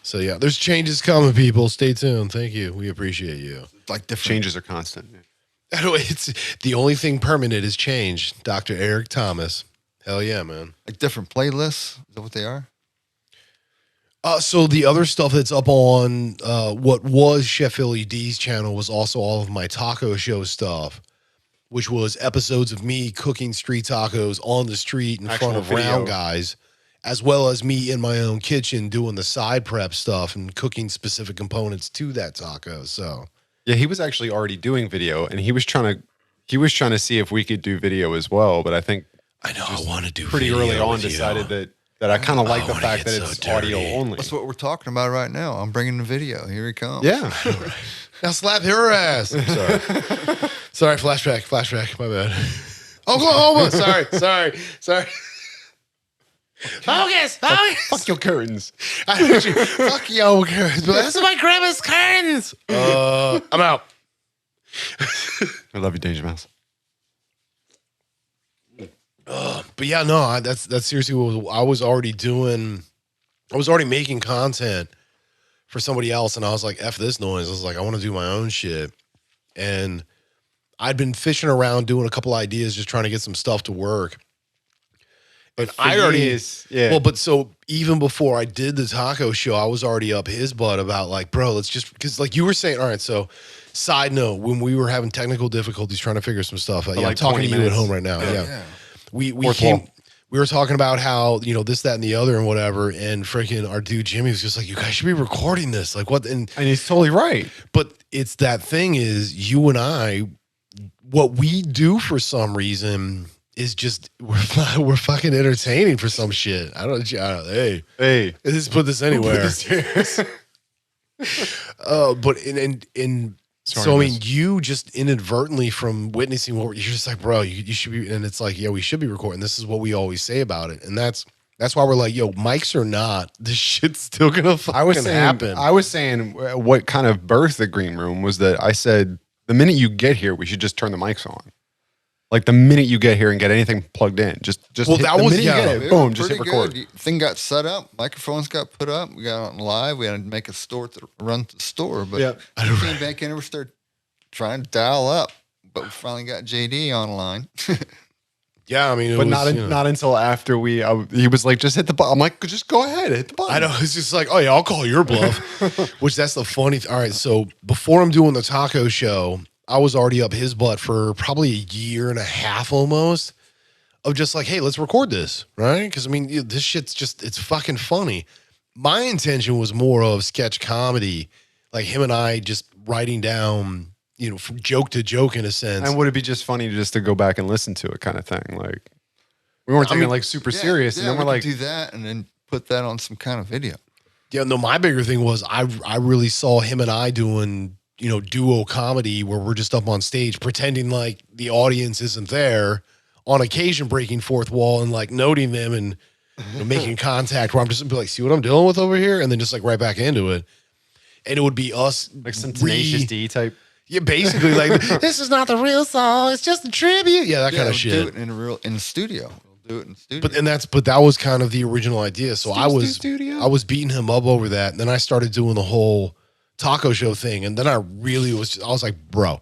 so, yeah, there's changes coming, people. Stay tuned. Thank you. We appreciate you. Like different Changes are constant. Anyway, it's the only thing permanent is change. Dr. Eric Thomas. Hell yeah, man. like different playlists. Is that what they are? So the other stuff that's up on what was Chef Philly D's channel was also all of my taco show stuff, which was episodes of me cooking street tacos on the street in Actual front of video. round guys, as well as me in my own kitchen doing the side prep stuff and cooking specific components to that taco. So Yeah, he was actually already doing video, and he was trying to see if we could do video as well. But I think I know I want to do pretty video early on with you. decided that I kind of like the wanna fact get that so it's audio dirty. only. That's what we're talking about right now. I'm bringing the video. Here he comes. Yeah, Now slap her ass. I'm sorry. Sorry, flashback. My bad. Oklahoma. Sorry. Focus. fuck your curtains. Fuck yo, curtains. This is my grandma's curtains. I'm out. I love you, Danger Mouse. But yeah, no, that's seriously what I was already doing. I was already making content for somebody else, and I was like, F this noise. I was like, I want to do my own shit. And I'd been fishing around doing a couple ideas, just trying to get some stuff to work. And I already, yeah. well, but so even before I did the taco show, I was already up his butt about like, bro, let's just, because like you were saying, all right, so side note, when we were having technical difficulties trying to figure some stuff out, yeah, like I'm talking 20 to you minutes. at home right now. Oh, Yeah. yeah. We Fourth came, wall. we were talking about how, this, that, and the other and whatever. And freaking our dude Jimmy was just like, you guys should be recording this. Like what? And he's totally right. but it's that thing is you and I, what we do for some reason is just we're fucking entertaining for some shit. I don't hey, let's put this anywhere. But in Sorry, so I mean, miss. you just inadvertently from witnessing what you're just like, bro, you should be, and it's like, yeah, we should be recording. This is what we always say about it, and that's why we're like, yo, mics or not, this shit's still gonna fucking happen. I was saying what kind of birthed the green room was that I said the minute you get here, we should just turn the mics on. Like the minute you get here and get anything plugged in, just Well, hit, that the was- minute you yeah. get it, boom, just hit Pretty record. good. Thing got set up. Microphones got put up. We got on live. We had to make a store to run to the store. But Yeah. we came back in and we started trying to dial up. But we finally got JD online. Yeah, I mean, it But was, not until after he was like, just hit the button. I'm like, just go ahead, hit the button. I know. It's just like, oh yeah, I'll call your bluff. Which that's the funny. All right, so before I'm doing the taco show, I was already up his butt for probably a year and a half almost of just like, hey, let's record this, right? Because I mean, this shit's just it's fucking funny. My intention was more of sketch comedy, like him and I just writing down, from joke to joke in a sense. And would it be just funny just to go back and listen to it kind of thing? Like we weren't taking it like super serious. And then we're we like, could do that and then put that on some kind of video. Yeah, no, my bigger thing was I really saw him and I doing, duo comedy where we're just up on stage pretending like the audience isn't there, on occasion breaking fourth wall and like noting them and making contact where I'm just gonna be like, see what I'm dealing with over here? And then just like right back into it. And it would be us like some Tenacious D type. Yeah, basically like, this is not the real song, it's just a tribute. Yeah, that kind of we'll shit. do it in the studio. We'll do it in the studio. But that was kind of the original idea. So I was Studio. I was beating him up over that. And then I started doing the whole taco show thing. And then I was like, bro.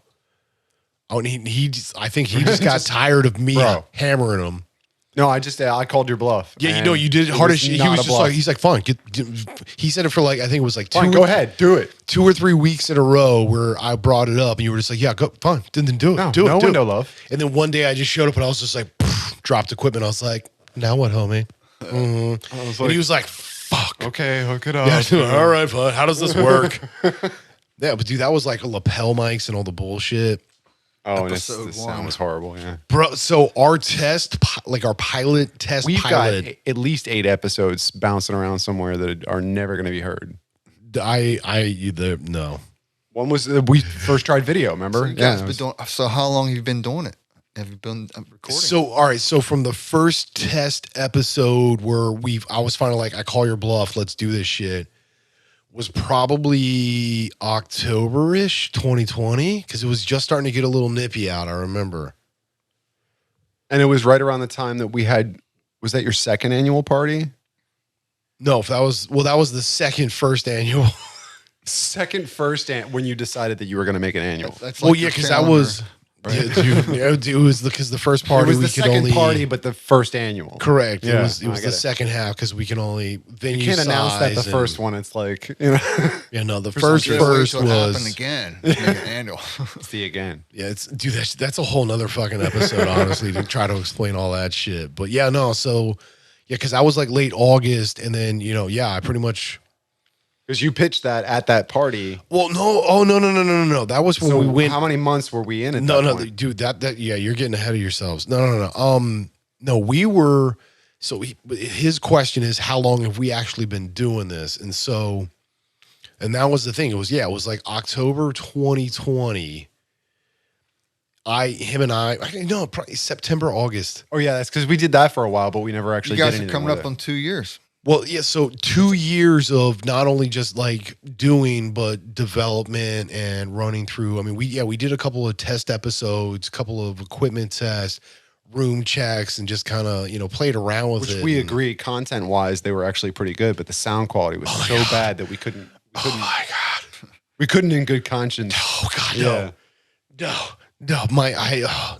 Oh, and I think he just got tired of me Bro. hammering him. No, I called your bluff. Yeah, and you did it hard was as shit. He not was a just bluff. like, he's like, fine. He said it for like, I think it was like Fine, go ahead, do it. 2 or 3 weeks in a row where I brought it up and you were just like, yeah, go, fine. Then do it. No, do it. no do window it. love. And then one day I just showed up and I was just like, dropped equipment. I was like, now what, homie? I was And he was like, fuck. okay, hook it up. Yeah, all right, fine. How does this work? Yeah, but dude, that was like lapel mics and all the bullshit. Oh, and the Episode sound 1. was horrible. Yeah, Bro, so our test, like our pilot test we've pilot, got at least 8 episodes bouncing around somewhere that are never going to be heard. no. One was we first tried video. Remember? So, you guys been doing, so how long have you been doing it? Have you been recording? So, all right. So from the first test episode where I was finally like, I call your bluff. Let's do this shit. Was probably October-ish 2020 because it was just starting to get a little nippy out. I remember. And it was right around the time that we had. Was that your second annual party? No, that was the first annual. When you decided that you were going to make an annual. That's Well, like yeah, your because that calendar, was right? yeah, dude, it was because the first It party was we the could second only party, but the first annual. correct. Yeah, It was I get the it. second half because we can only venue. You can't announce that the size first and- one. It's like, you know, Yeah, no, the Just first wait till it was happen again. Make an annual. see again. yeah, it's dude. That's a whole nother fucking episode, honestly, to try to explain all that shit. But yeah, no, so yeah, because I was like late August, and then I pretty much. Because you pitched that at that party. Well, no, oh no. That was when So we went. how many months were we in at No, that no, point? dude, that yeah, you're getting ahead of yourselves. No. No, we were. So his question is, how long have we actually been doing this? And that was the thing. It was like October 2020. Probably September, August. Oh yeah, that's because we did that for a while, but we never You actually did guys are anything coming with up it. on 2 years. Well, yeah. So 2 years of not only just like doing, but development and running through. I mean, we did a couple of test episodes, couple of equipment tests, room checks, and just kind of played around with Which it. we And- agree, content wise, they were actually pretty good, but the sound quality was so bad that we couldn't. Oh my god! We couldn't in good conscience. Oh god! Yeah. No.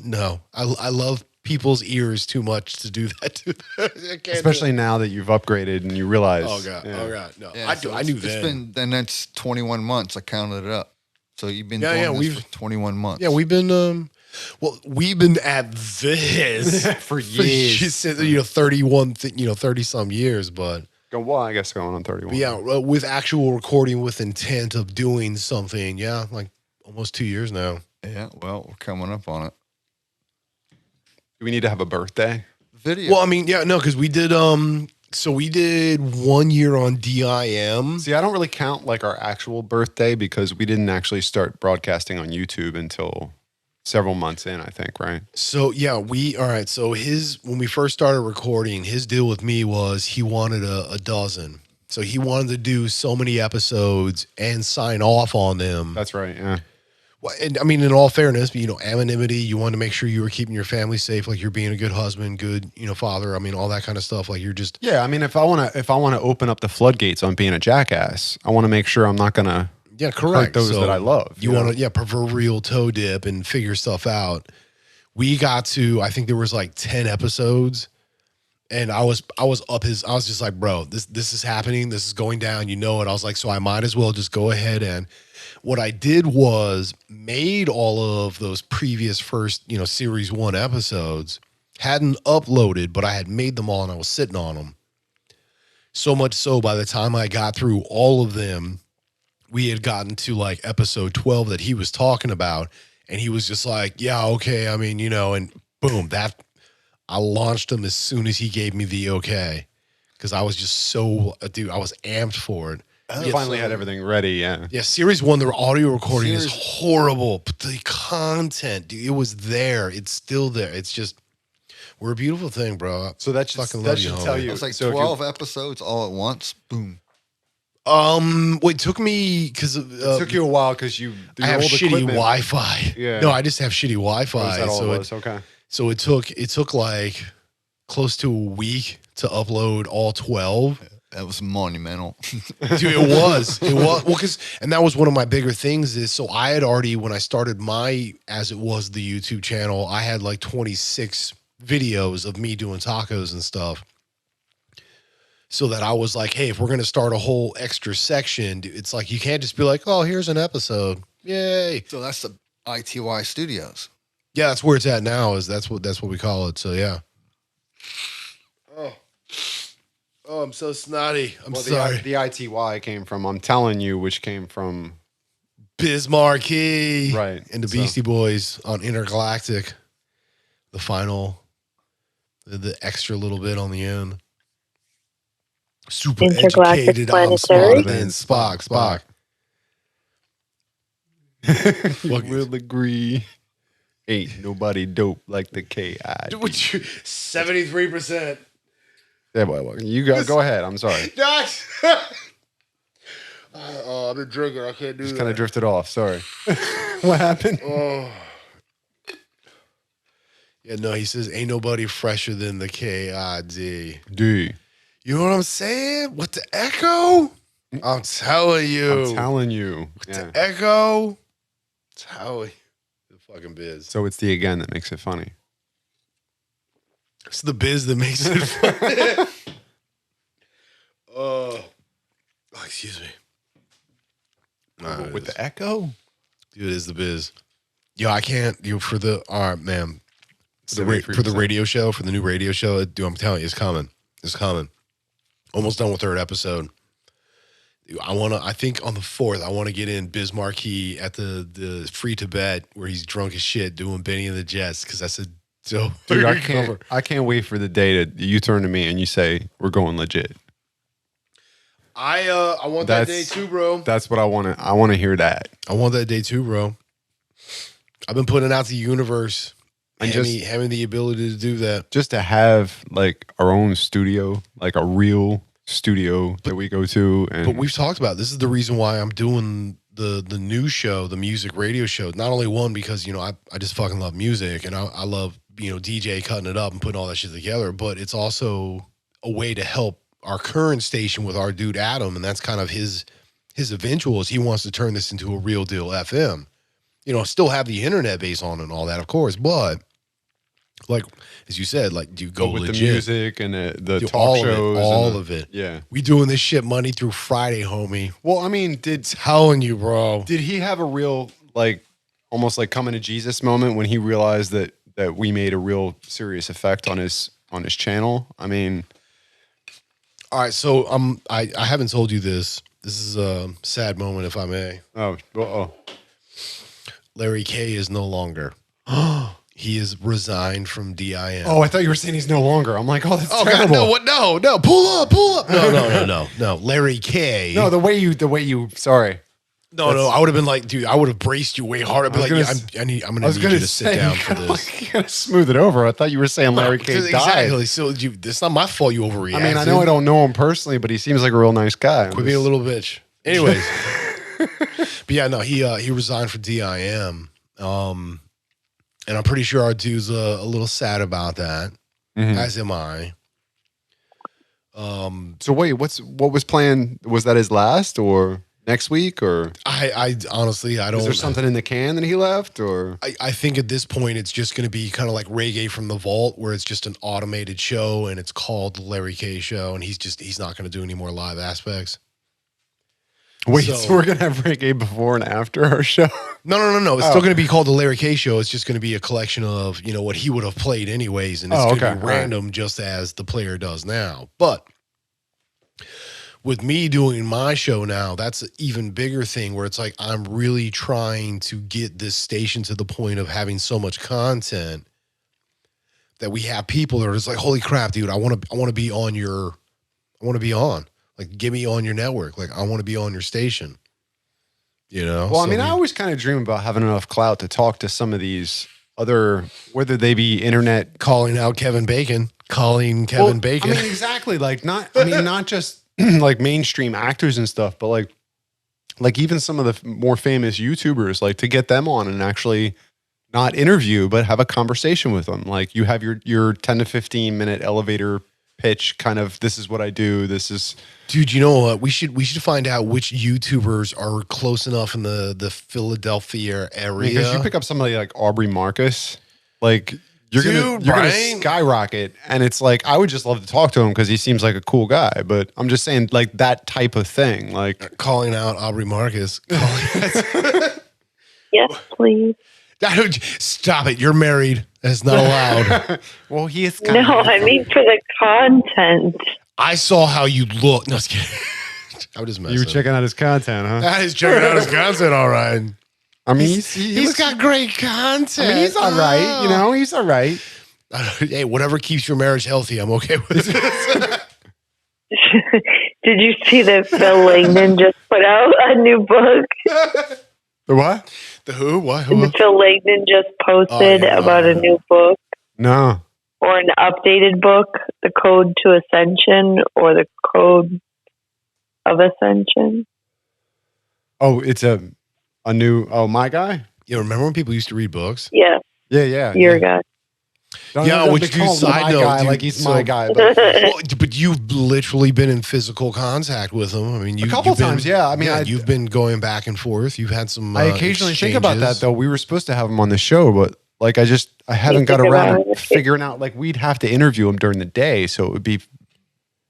No. I love people's ears too much to do that. To I can't do Especially now that you've upgraded and you realize. Oh god! yeah. Oh god! No, Yeah, so I knew it's then. been that's 21 months. I counted it up. So you've been Yeah, doing this we've- for 21 months. Yeah, we've been we've been at this For years. 31 30 some years, but Well, I guess going on 31. yeah, with actual recording with intent of doing something, yeah, like almost 2 years now. Yeah, well, we're coming up on it. Do we need to have a birthday? Video. Well, I mean, yeah, no, because we did so we did 1 year on DIM. See, I don't really count like our actual birthday because we didn't actually start broadcasting on YouTube until several months in, I think, right? So yeah, all right. So when we first started recording, his deal with me was he wanted a dozen. So he wanted to do so many episodes and sign off on them. That's right. Yeah. Well, and I mean, in all fairness, anonymity, you want to make sure you were keeping your family safe, like you're being a good husband, good, father. I mean, all that kind of stuff. Like you're just, Yeah. I mean, if I want to open up the floodgates on being a jackass, I want to make sure I'm not going to yeah, hurt correct. those So that I love. You want to, proverbial toe dip and figure stuff out. We got to, I think there was like 10 episodes. And I was just like, bro, this is happening. This is going down. You know it. I was like, so I might as well just go ahead. And what I did was made all of those previous first, series 1 episodes, hadn't uploaded, but I had made them all and I was sitting on them. So much so by the time I got through all of them, we had gotten to like episode 12 that he was talking about. And he was just like, yeah, okay. I mean, and boom, I launched him as soon as he gave me the okay. Because I was just I was amped for it. You finally had everything ready. Yeah. Yeah, series 1, the audio recording is Series- horrible, but the content, dude, it was there. It's still there. It's just, we're a beautiful thing, bro. So that should, Fucking that love you, should tell homie. you. it was like so if you- 12 episodes all at once. Boom. Well, it took me because it took you a while because I have shitty Wi-Fi. Yeah. No, I just have shitty Oh, is Wi-Fi. that all So it was? Okay. So it took like close to a week to upload all 12. That was monumental. Dude, it was well, and that was one of my bigger things is, so I had already, when I started my, as it was the YouTube channel, I had like 26 videos of me doing tacos and stuff. So that I was like, hey, if we're going to start a whole extra section, it's like, you can't just be like, oh, here's an episode. Yay. So that's the ITY Studios. Yeah, that's where it's at now. That's what we call it. So yeah. Oh, I'm so snotty. I'm sorry. The ITY came from I'm Telling You, which came from Biz Markie. Right. And the Beastie Boys on Intergalactic. The final, the extra little bit on the end. Super Intergalactic educated. I'm Planetary. smarter than Spock. You will agree. Ain't nobody dope like the KI. 73%. Yeah, well, you go ahead. I'm sorry. I've been drinking. I can't do Just that. kind of drifted off. Sorry. What happened? Oh. Yeah, no, he says, ain't nobody fresher than the KID. D. You know what I'm saying? With the echo? I'm telling you. I'm telling you. With the echo? Telling you. The fucking biz. So it's the again that makes it funny. It's the biz that makes it funny. Oh, excuse me. With the echo? Dude, it is the biz. Yo, I can't. For the man. For the radio show, for the new radio show, dude, I'm telling you, it's coming. It's coming. Almost done with third episode. Dude, I think on the 4th, I want to get in Biz Markie at the Free Tibet where he's drunk as shit doing Benny and the Jets because that's a dope. Dude, I can't wait for the day that you turn to me and you say, we're going legit. I want that day too, bro. That's what I want to. I want to hear that. I want that day too, bro. I've been putting it out to the universe. And having the ability to do that. Just to have like our own studio, like a real studio that we go to. But we've talked about this is the reason why I'm doing the new show, the music radio show. Not only one, because, I just fucking love music and I love, DJ cutting it up and putting all that shit together. But it's also a way to help our current station with our dude Adam. And that's kind of his eventual is he wants to turn this into a real deal FM. Still have the internet base on and all that, of course, but like as you said, like do you go with legit? The music and the talk shows, all of it. Yeah, we doing this shit Monday through Friday, homie. Well, I mean, telling you, bro. Did he have a real like almost like coming to Jesus moment when he realized that we made a real serious effect on his channel? I mean, all right. So I haven't told you this. This is a sad moment, if I may. Oh. Larry K is no longer. He is resigned from DIM. Oh, I thought you were saying he's no longer. I'm like, that's terrible. God, no, pull up. No. Larry K. No, the way you. Sorry. No, I would have been like, dude, I would have braced you way harder. I'd be like, I'm gonna need you to sit down for this. You gotta smooth it over. I thought you were saying Larry K died. Exactly. So it's not my fault you overreacted. I mean, I know I don't know him personally, but he seems like a real nice guy. Quit being a little bitch. Anyways. But yeah, no, he resigned for DIM. And I'm pretty sure our dude's a little sad about that, as am I. So wait, what was planned? Was that his last or next week or? I honestly, I don't. Is there something in the can that he left or? I think at this point it's just going to be kind of like Reggae from the Vault, where it's just an automated show and it's called the Larry K Show, and he's not going to do any more live aspects. Wait, so we're going to have Reggae before and after our show? No. It's still going to be called the Larry K Show. It's just going to be a collection of, what he would have played anyways. And it's going to be random just as the player does now. But with me doing my show now, that's an even bigger thing where it's like I'm really trying to get this station to the point of having so much content that we have people that are just like, holy crap, dude, I want to be on. Like, get me on your network. Like, I want to be on your station. Well, I mean, I always kind of dream about having enough clout to talk to some of these other, whether they be internet. Calling out Kevin Bacon. Bacon. I mean, exactly. Like, not just like mainstream actors and stuff, but like even some of the more famous YouTubers, like to get them on and actually not interview, but have a conversation with them. Like you have your 10 to 15 minute elevator pitch kind of, this is what I do. This is, dude, you know what? We should find out which YouTubers are close enough in the Philadelphia area. Because you pick up somebody like Aubrey Marcus, like you're Dude, gonna right? skyrocket. And it's like, I would just love to talk to him because he seems like a cool guy. But I'm just saying, like, that type of thing. Like, Calling out Aubrey Marcus. Yes, please. Stop it. You're married. That's not allowed. well, he is No, I mean for the content. I saw how you look. No, I was kidding. I'm just messing. You were checking out his content, huh? That is checking out his content, all right. I mean, He's got great content. I mean, he's all right. You know, he's all right. Hey, whatever keeps your marriage healthy, I'm okay with it. Did you see that Phil Langdon just put out a new book? The what? The who? What? Phil Langdon just posted about a new book No. or an updated book, The Code to Ascension or The Code of Ascension. Oh, it's a new. Oh, my guy. You remember when people used to read books? Yeah, Yeah. your guy. Which call him side my note, guy, dude, like he's so- my guy. But Well, but you've literally been in physical contact with him. I mean, a couple times, yeah. I mean, you've been going back and forth. You've had some. I occasionally think about that, exchanges. though. We were supposed to have him on the show, but like, I haven't got think around about to it. figuring out. Like, we'd have to interview him during the day, so it would be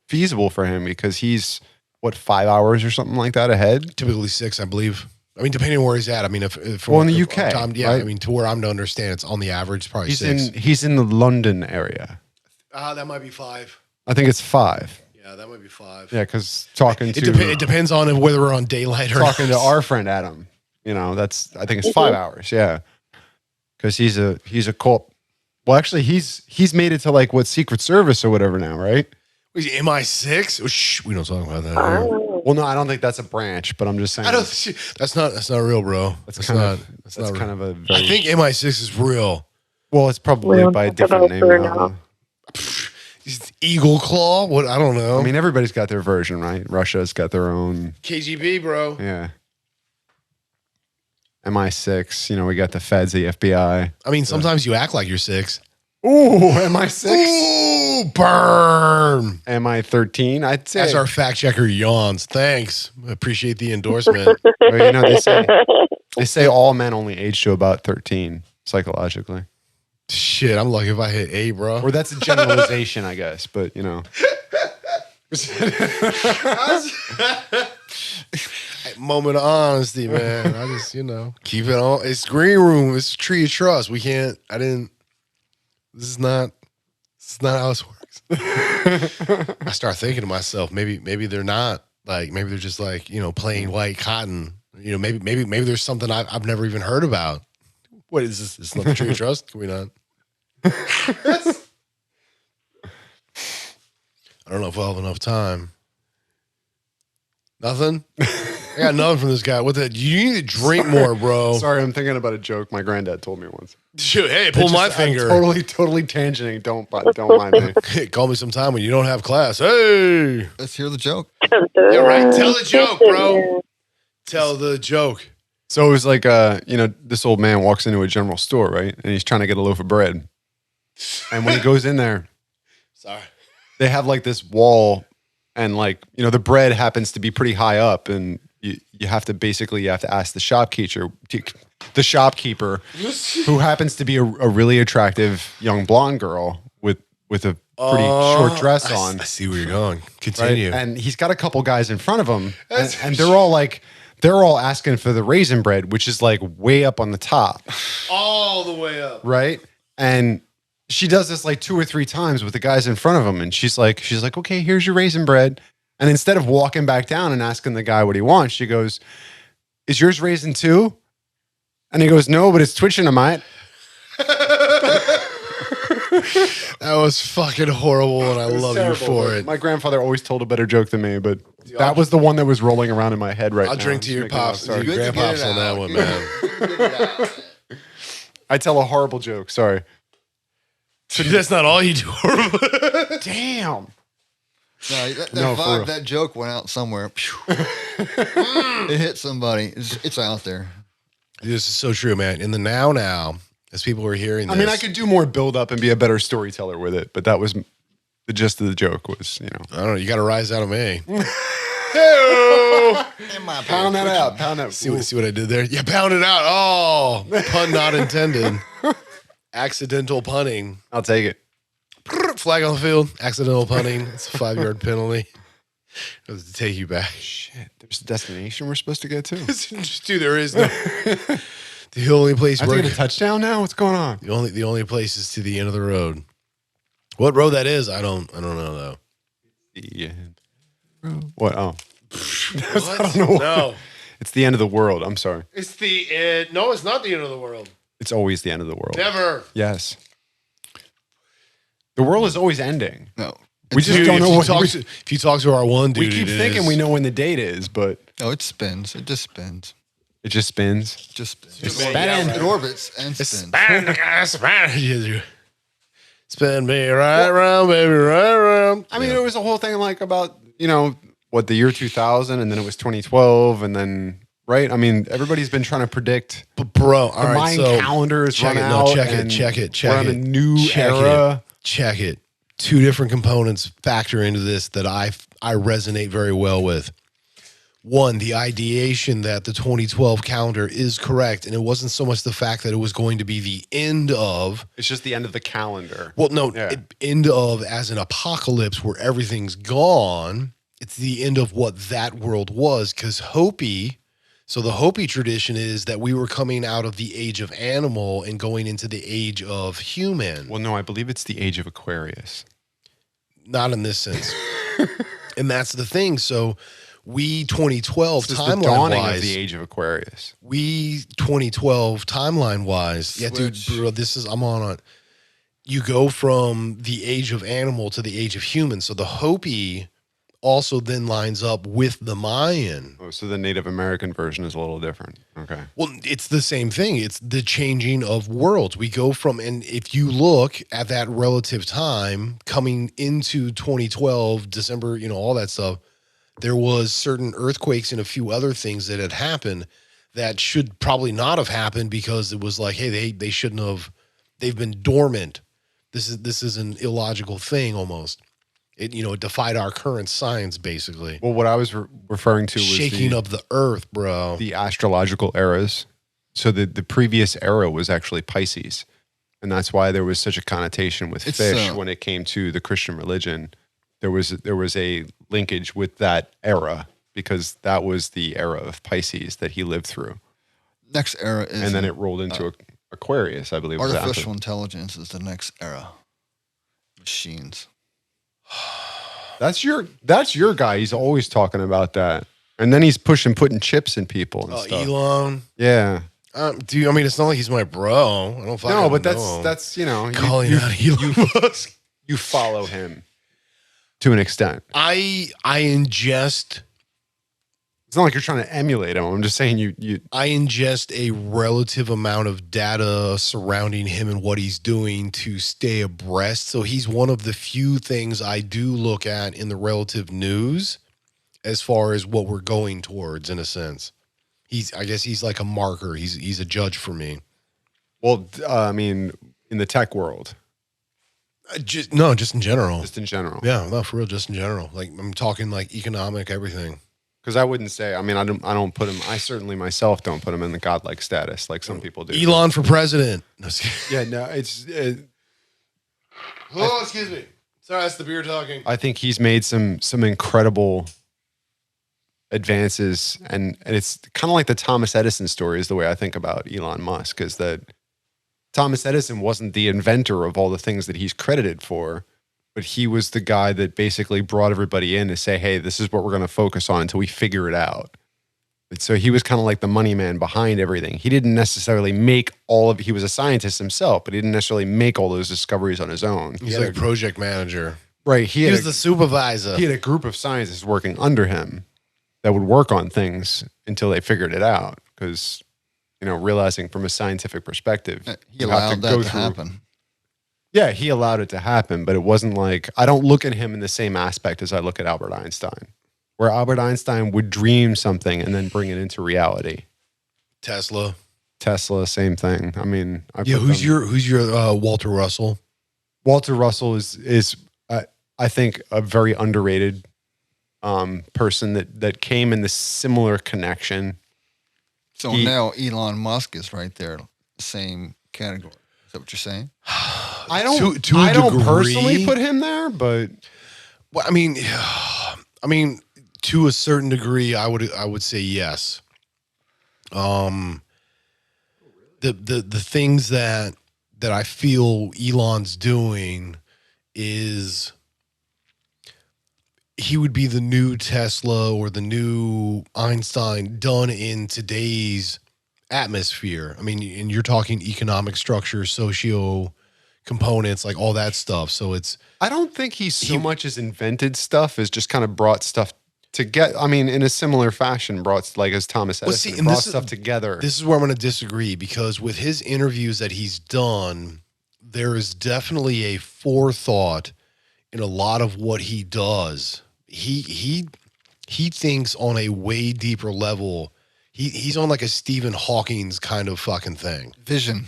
feasible for him because he's what 5 hours or something like that ahead. Typically 6, I believe. I mean, depending on where he's at. I mean, if Well, in the UK, time, yeah. right? I mean, to where I'm to understand, it's on the average, it's probably 6. He's in the London area. That might be 5. I think it's 5. Yeah, that might be 5. Yeah, because talking It, to it depends on whether we're on daylight or talking to not. our friend Adam, I think it's 5 hours. Yeah, because he's a cop. Well, actually, he's made it to like what Secret Service or whatever now, right? Was he MI6? Oh, shh, we don't talk about that. Oh. Well, no, I don't think that's a branch, but I'm just saying. I don't. That's not real, bro. That's kind of a. Very, I think MI6 is real. Well, it's probably We don't by a talk different about name her now. now. though. Is Eagle Claw? What? I don't know. I mean, everybody's got their version, right? Russia's got their own. KGB, bro. Yeah. MI6. We got the feds, the FBI. I mean, sometimes you act like you're 6. Ooh, MI6. Ooh, burn. MI13. I'd say. As our fact checker yawns. Thanks. Appreciate the endorsement. Well, they say all men only age to about 13 psychologically. Shit, I'm lucky if I hit A, bro. Or that's a generalization, I guess. But Moment of honesty, man. I just, keep it on. It's green room. It's tree of trust. We can't. This is not how this works. I start thinking to myself, maybe they're not like, maybe they're just like, plain white cotton. Maybe there's something I've never even heard about. What is this? It's not the tree of trust? Can we not? I don't know if I'll have enough time. Nothing? I got nothing from this guy. What the? You need to drink more, bro. Sorry, I'm thinking about a joke my granddad told me once. Shoot, hey, pull my finger. I'm totally tangenting. Don't mind me. Hey, call me sometime when you don't have class. Hey. Let's hear the joke. Yeah, right. Tell the joke, bro. Tell the joke. So it was like, this old man walks into a general store, right? And he's trying to get a loaf of bread. And when he goes in there, Sorry. they have like this wall, and like, the bread happens to be pretty high up, and you have to ask the shopkeeper, who happens to be a really attractive young blonde girl with a pretty short dress on. I see where you're going. Right? Continue. And he's got a couple guys in front of him, and they're all asking for the raisin bread, which is like way up on the top, All the way up. right? And she does this like 2 or 3 times with the guys in front of him, and she's like, okay, here's your raisin bread. And instead of walking back down and asking the guy what he wants, she goes, is yours raisin too? And he goes, no, but it's twitching, mate. That was fucking horrible, and I love you for it. My grandfather always told a better joke than me, but that was the one that was rolling around in my head right now. I'll drink to I'm your just making pops, it up. your Sorry. Good to get grandpops it on that out. one, Good man. to get it out. I tell a horrible joke. Sorry. That's not all you do. Damn. No, that No, for real. vibe, that joke went out somewhere. It hit somebody. It's out there. This is so true, man. In the now, as people are hearing I this. mean, I could do more build up and be a better storyteller with it, but that was the gist of the joke was, I don't know. You got to rise out of me. pound that out. Pound that. See what I did there? Yeah, pound it out. Oh, pun not intended. Accidental punting. I'll take it. Flag on the field. Accidental punting. It's a 5-yard penalty. It was to take you back. Shit, there's a destination we're supposed to get to. Dude, there is no. The only place I have to we're get a touchdown now. What's going on? the only place is to the end of the road. What road that is, I don't know though. Yeah. What? Oh, What? I don't know. No, it's the end of the world. I'm sorry. it's the end. No, it's not the end of the world. It's always the end of the world. Never. Yes. The world is always ending. No. We just Dude, don't know what. if you talk to our one dude, We keep thinking we know when the date is, but No, it spins. It just spins. it just spins. It just spins. It's Yeah, spinning. right. It orbits and spins. Spin me right around, baby, right around. I mean, it was a whole thing like about, what, the year 2000, and then it was 2012, and then, right? I mean, everybody's been trying to predict But bro, all the right, Mayan so calendar is check run it. No, out. check it. and Check it. We're on a new era. Check it. 2 different components factor into this that I resonate very well with. One, the ideation that the 2012 calendar is correct, and it wasn't so much the fact that it was going to be the end of. It's just the end of the calendar. Well, no, Yeah. end of as an apocalypse where everything's gone. It's the end of what that world was, because Hopi. So the Hopi tradition is that we were coming out of the age of animal and going into the age of human. Well, no, I believe it's the age of Aquarius. Not in this sense. And that's the thing. So we 2012 This is the timeline dawning of wise, the age of Aquarius. we 2012 timeline wise, yeah, dude, Switch. bro, I'm on it. You go from the age of animal to the age of human. So the Hopi also then lines up with the Mayan. Oh, so the Native American version is a little different. Okay. Well, it's the same thing. It's the changing of worlds. We go from, and if you look at that relative time coming into 2012, December, all that stuff, there was certain earthquakes and a few other things that had happened that should probably not have happened because it was like, hey, they shouldn't have, they've been dormant. This is an illogical thing almost. It defied our current science basically. Well, what I was referring to was Shaking of the earth, bro. the astrological eras. So the previous era was actually Pisces. And that's why there was such a connotation with It's, fish when it came to the Christian religion. There was a linkage with that era because that was the era of Pisces that he lived through. Next era is And then it rolled into Aquarius, I believe. was artificial after. intelligence is the next era. Machines. That's your guy. He's always talking about that. And then he's putting chips in people and stuff. Elon. Yeah. Dude, I mean, it's not like he's my bro. I don't fucking No, but know. that's calling out Elon Musk. you follow him to an extent. I ingest It's not like you're trying to emulate him. I'm just saying you I ingest a relative amount of data surrounding him and what he's doing to stay abreast. So he's one of the few things I do look at in the relative news as far as what we're going towards, in a sense. I guess he's like a marker. He's a judge for me. well, I mean, in the tech world, Just in general. just in general. Yeah, no, for real, just in general. Like I'm talking like economic, everything. Because I wouldn't say. I mean, I don't put him. I certainly myself don't put him in the godlike status like some people do. Elon for president. No, just kidding. Yeah, no, it's. Oh, excuse me. Sorry, that's the beer talking. I think he's made some incredible advances, and it's kind of like the Thomas Edison story is the way I think about Elon Musk, is that Thomas Edison wasn't the inventor of all the things that he's credited for, but he was the guy that basically brought everybody in to say, hey, this is what we're going to focus on until we figure it out. And so he was kind of like the money man behind everything. He didn't necessarily make he was a scientist himself, but he didn't necessarily make all those discoveries on his own. He's like project manager. Right. He was the supervisor. He had a group of scientists working under him that would work on things until they figured it out. Because, realizing from a scientific perspective, He you have allowed that to happen. Yeah, he allowed it to happen, but it wasn't like, I don't look at him in the same aspect as I look at Albert Einstein, where Albert Einstein would dream something and then bring it into reality. Tesla, same thing. I mean, who's your Walter Russell? Walter Russell is I think a very underrated person that came in the similar connection. So now Elon Musk is right there, same category. Is that what you're saying? I don't. To a I don't degree. personally put him there, but Well, I mean, to a certain degree, I would say yes. The things that I feel Elon's doing is he would be the new Tesla or the new Einstein done in today's atmosphere. I mean, and you're talking economic structure, socio components, like all that stuff. So I don't think he so much as invented stuff as just kind of brought stuff together. I mean, in a similar fashion, brought like as Thomas Edison brought stuff together. This is where I'm going to disagree, because with his interviews that he's done, there is definitely a forethought in a lot of what he does. He thinks on a way deeper level. He's on like a Stephen Hawking's kind of fucking thing. Vision.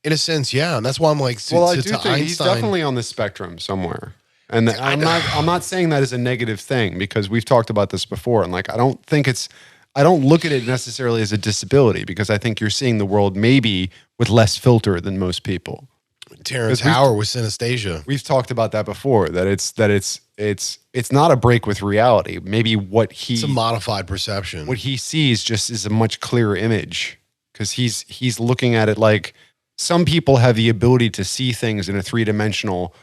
In a sense, yeah, and that's why I'm like, I do think he's definitely on the spectrum somewhere. And I'm not saying that as a negative thing, because we've talked about this before, and like I don't look at it necessarily as a disability, because I think you're seeing the world maybe with less filter than most people. Terrence Howard with synesthesia. We've talked about that before. That it's not a break with reality. Maybe it's a modified perception. What he sees just is a much clearer image, because he's looking at it like some people have the ability to see things in a 3-dimensional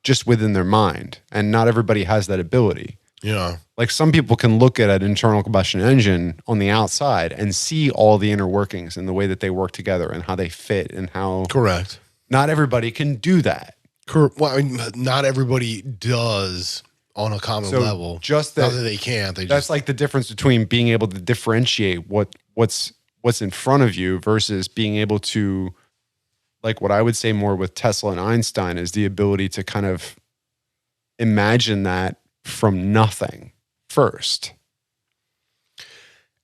just within their mind, and not everybody has that ability. Yeah. Like some people can look at an internal combustion engine on the outside and see all the inner workings and the way that they work together and how they fit and how. Correct. Not everybody can do that. Well, I mean, not everybody does on a common level. Just not that they can't. That's like the difference between being able to differentiate what's in front of you versus being able to, like what I would say more with Tesla and Einstein is the ability to kind of imagine that from nothing first.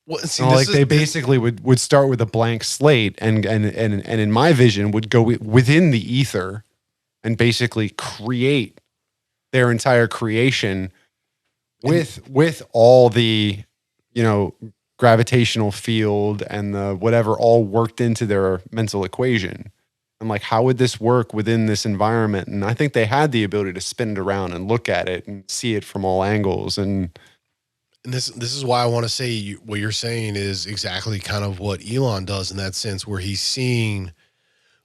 Well, see, they basically would start with a blank slate and in my vision would go within the ether and basically create their entire creation with all the, gravitational field and the whatever all worked into their mental equation. And like, how would this work within this environment? And I think they had the ability to spin it around and look at it and see it from all angles. And this is why I want to say what you're saying is exactly kind of what Elon does in that sense, where he's seeing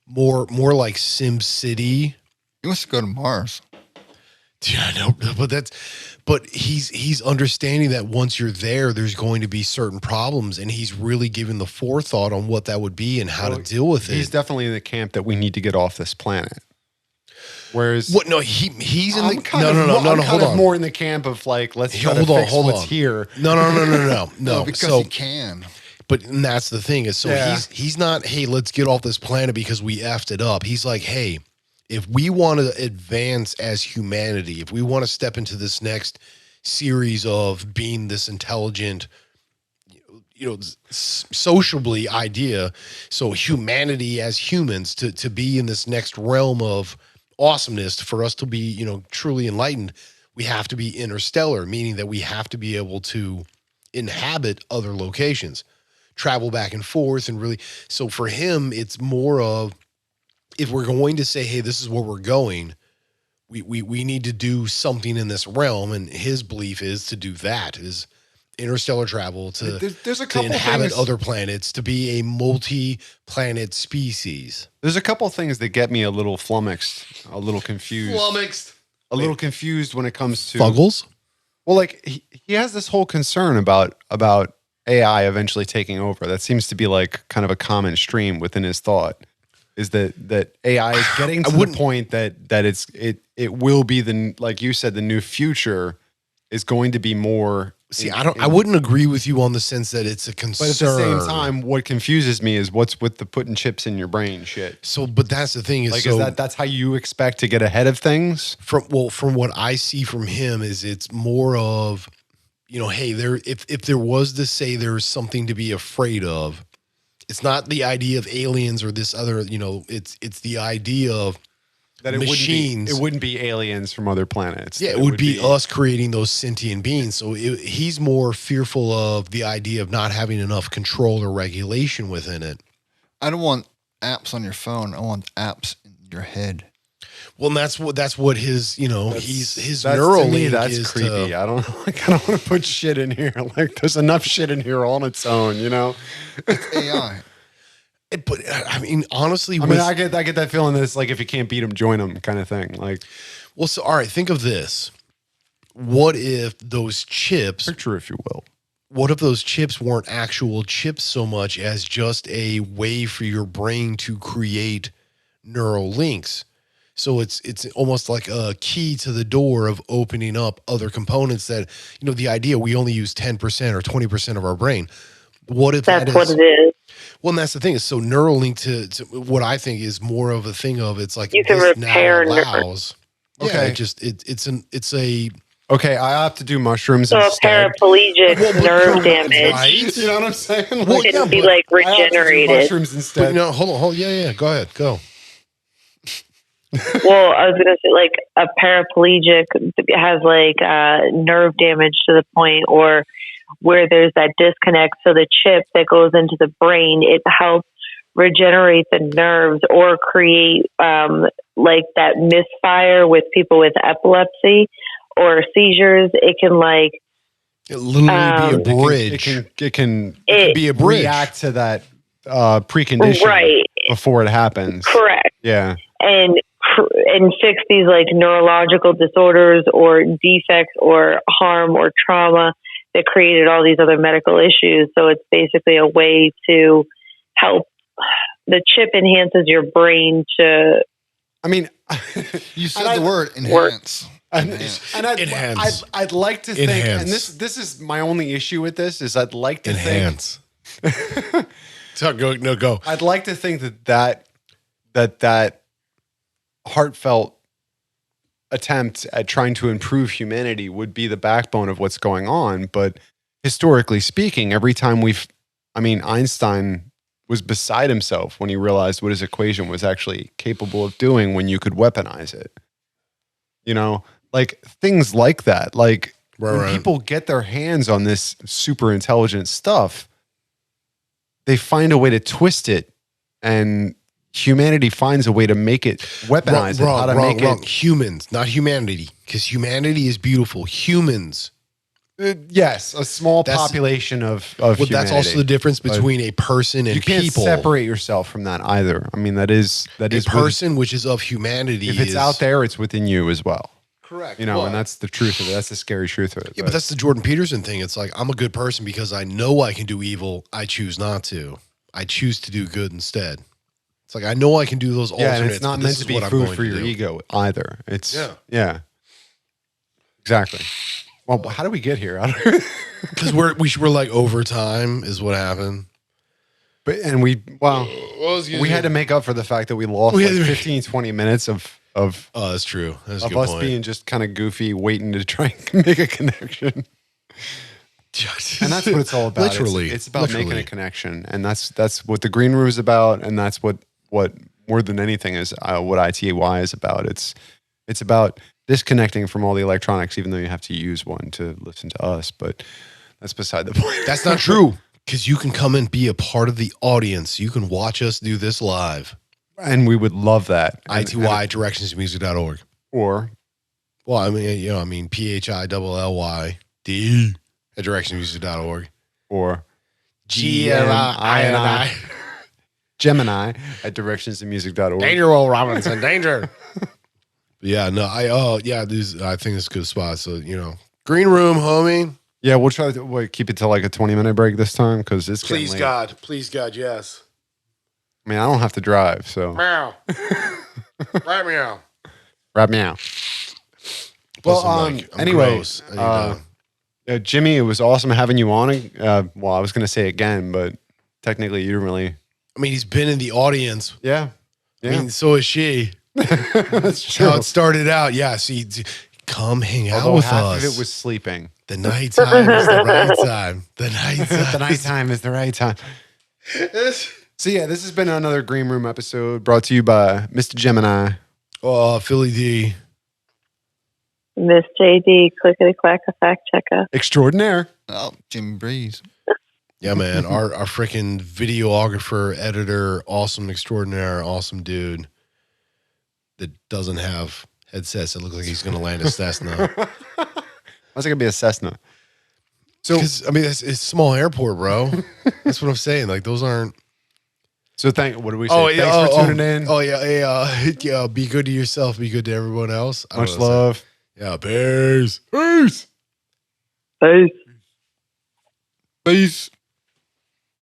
more like Sim City. He wants to go to Mars. Yeah, I know, but he's understanding that once you're there, there's going to be certain problems, and he's really giving the forethought on what that would be and how to deal with it. He's definitely in the camp that we need to get off this planet. Whereas, what? No, he's in the no. Hold on. More in the camp of like, let's try to fix what's here. No, because he can. But and that's the thing is, he's not. Hey, let's get off this planet because we effed it up. He's like, hey, if we want to advance as humanity, if we want to step into this next series of being this intelligent, sociably idea, so humanity as humans to be in this next realm of awesomeness, for us to be, truly enlightened, we have to be interstellar, meaning that we have to be able to inhabit other locations, travel back and forth, and really. So for him, it's more of, if we're going to say, hey, this is where we're going, we need to do something in this realm, and his belief is to do that, is interstellar travel, to inhabit other planets, to be a multi-planet species. There's a couple things that get me a little flummoxed, a little confused. Little confused when it comes to Fuggles? Well, like he has this whole concern about AI eventually taking over. That seems to be like kind of a common stream within his thought. Is that AI is getting to the point that it will be like you said, the new future is going to be more. See, I wouldn't agree with you on the sense that it's a concern. But at the same time, what confuses me is what's with the putting chips in your brain shit. So, but that's the thing is, like, that's how you expect to get ahead of things? From what I see from him is it's more of, hey, if there was to say there's something to be afraid of, it's not the idea of aliens or this other, it's the idea of that machines. It wouldn't be aliens from other planets. Yeah, it would be us creating those sentient beings. So he's more fearful of the idea of not having enough control or regulation within it. I don't want apps on your phone. I want apps in your head. Well, and that's what his, his That's, neural to me, link that's is creepy. to. I don't want to put shit in here. Like, there's enough shit in here on its own, AI. But I mean, honestly, I get that feeling that it's like if you can't beat them, join them kind of thing. Like, well, so all right, think of this. What if those chips? picture, if you will. What if those chips weren't actual chips so much as just a way for your brain to create neural links? So it's almost like a key to the door of opening up other components that, the idea we only use 10% or 20% of our brain. What if That's that is what it is. Well, and that's the thing. So Neuralink to what I think is more of a thing of it's like You can this repair now allows. Okay. It's a Okay, I have to do mushrooms So a instead. paraplegic nerve damage right? You know what I'm saying? can be like I have to do regenerated. mushrooms But instead. no, hold on. Yeah. Go ahead. Go. Well, I was going to say, like, a paraplegic has like nerve damage to the point, or where there's that disconnect. So the chip that goes into the brain, it helps regenerate the nerves or create like that misfire with people with epilepsy or seizures. It can like It literally be a bridge. It can be a bridge. react to that precondition Right. before it happens. correct Yeah. and fix these like neurological disorders or defects or harm or trauma that created all these other medical issues. So it's basically a way to help. The chip enhances your brain to I mean, You said the word enhance. Enhance. Enhance. I'd like to think, and Enhance. this is my only issue with this, is I'd like to Enhance. So go. I'd like to think that heartfelt attempt at trying to improve humanity would be the backbone of what's going on. But historically speaking, every time Einstein was beside himself when he realized what his equation was actually capable of doing when you could weaponize it. Like things like that. Like when people get their hands on this super intelligent stuff, they find a way to twist it, and humanity finds a way to make it weaponize it. How to make it humans, not humanity, because humanity is beautiful. Humans. Yes, a small population of humanity. That's also the difference between a person and you can't people. separate yourself from that either. I mean, that is a person which is of humanity. If it's out there, it's within you as well. Correct. And that's the truth of it. That's the scary truth of it. Yeah, but that's the Jordan Peterson thing. It's like, I'm a good person because I know I can do evil. I choose not to. I choose to do good instead. It's like, I know I can do those alternates. And it's not meant to be food for your ego either. It's yeah. Exactly. Well, how do we get here? Because we're like overtime is what happened. But we had to make up for the fact that we lost 15, 20 minutes of oh, that's true. That's a good us point. being just kind of goofy, waiting to try and make a connection. And that's what it's all about. Literally, it's about making a connection, and that's what the green room is about, and that's what more than anything is what ITY is about. It's about disconnecting from all the electronics, even though you have to use one to listen to us. But that's beside the point. That's not true, because you can come and be a part of the audience. You can watch us do this live. And we would love that. ITY, directionsmusic.org. Or, well, PHILLYD at directionsmusic.org. Or Gemini. Gemini at directionsmusic.org. Danger, Will Robinson, danger. Yeah, no, I think it's a good spot. So, green room, homie. Yeah, we'll try to keep it to like a 20-minute break this time because it's getting late. Please God, yes. I mean, I don't have to drive, so. Meow. Right meow. Right meow. Well, anyway, Jimmy, it was awesome having you on. I was going to say again, but technically you didn't really. I mean, he's been in the audience. Yeah. I mean, so is she. That's true. How it started out. Yeah, see, come hang out with half us. of it was sleeping. The nighttime is the right time. The nighttime is the right time. So yeah, this has been another Green Room episode brought to you by Mr. Gemini. Oh, Philly D. Miss JD, clickety clack, a fact checker. Extraordinaire. Oh, Jimi Breeze. Yeah, man. Our freaking videographer, editor, awesome, extraordinaire, awesome dude that doesn't have headsets. It looks like he's going to land a Cessna. Why's it gonna be a Cessna? So, I mean, it's a small airport, bro. That's what I'm saying. Like, those aren't. So what do we say? Thanks for tuning in. Oh, yeah. Yeah, be good to yourself. Be good to everyone else. I don't Much know what to say. love. Yeah, peace. Peace. Peace. Peace.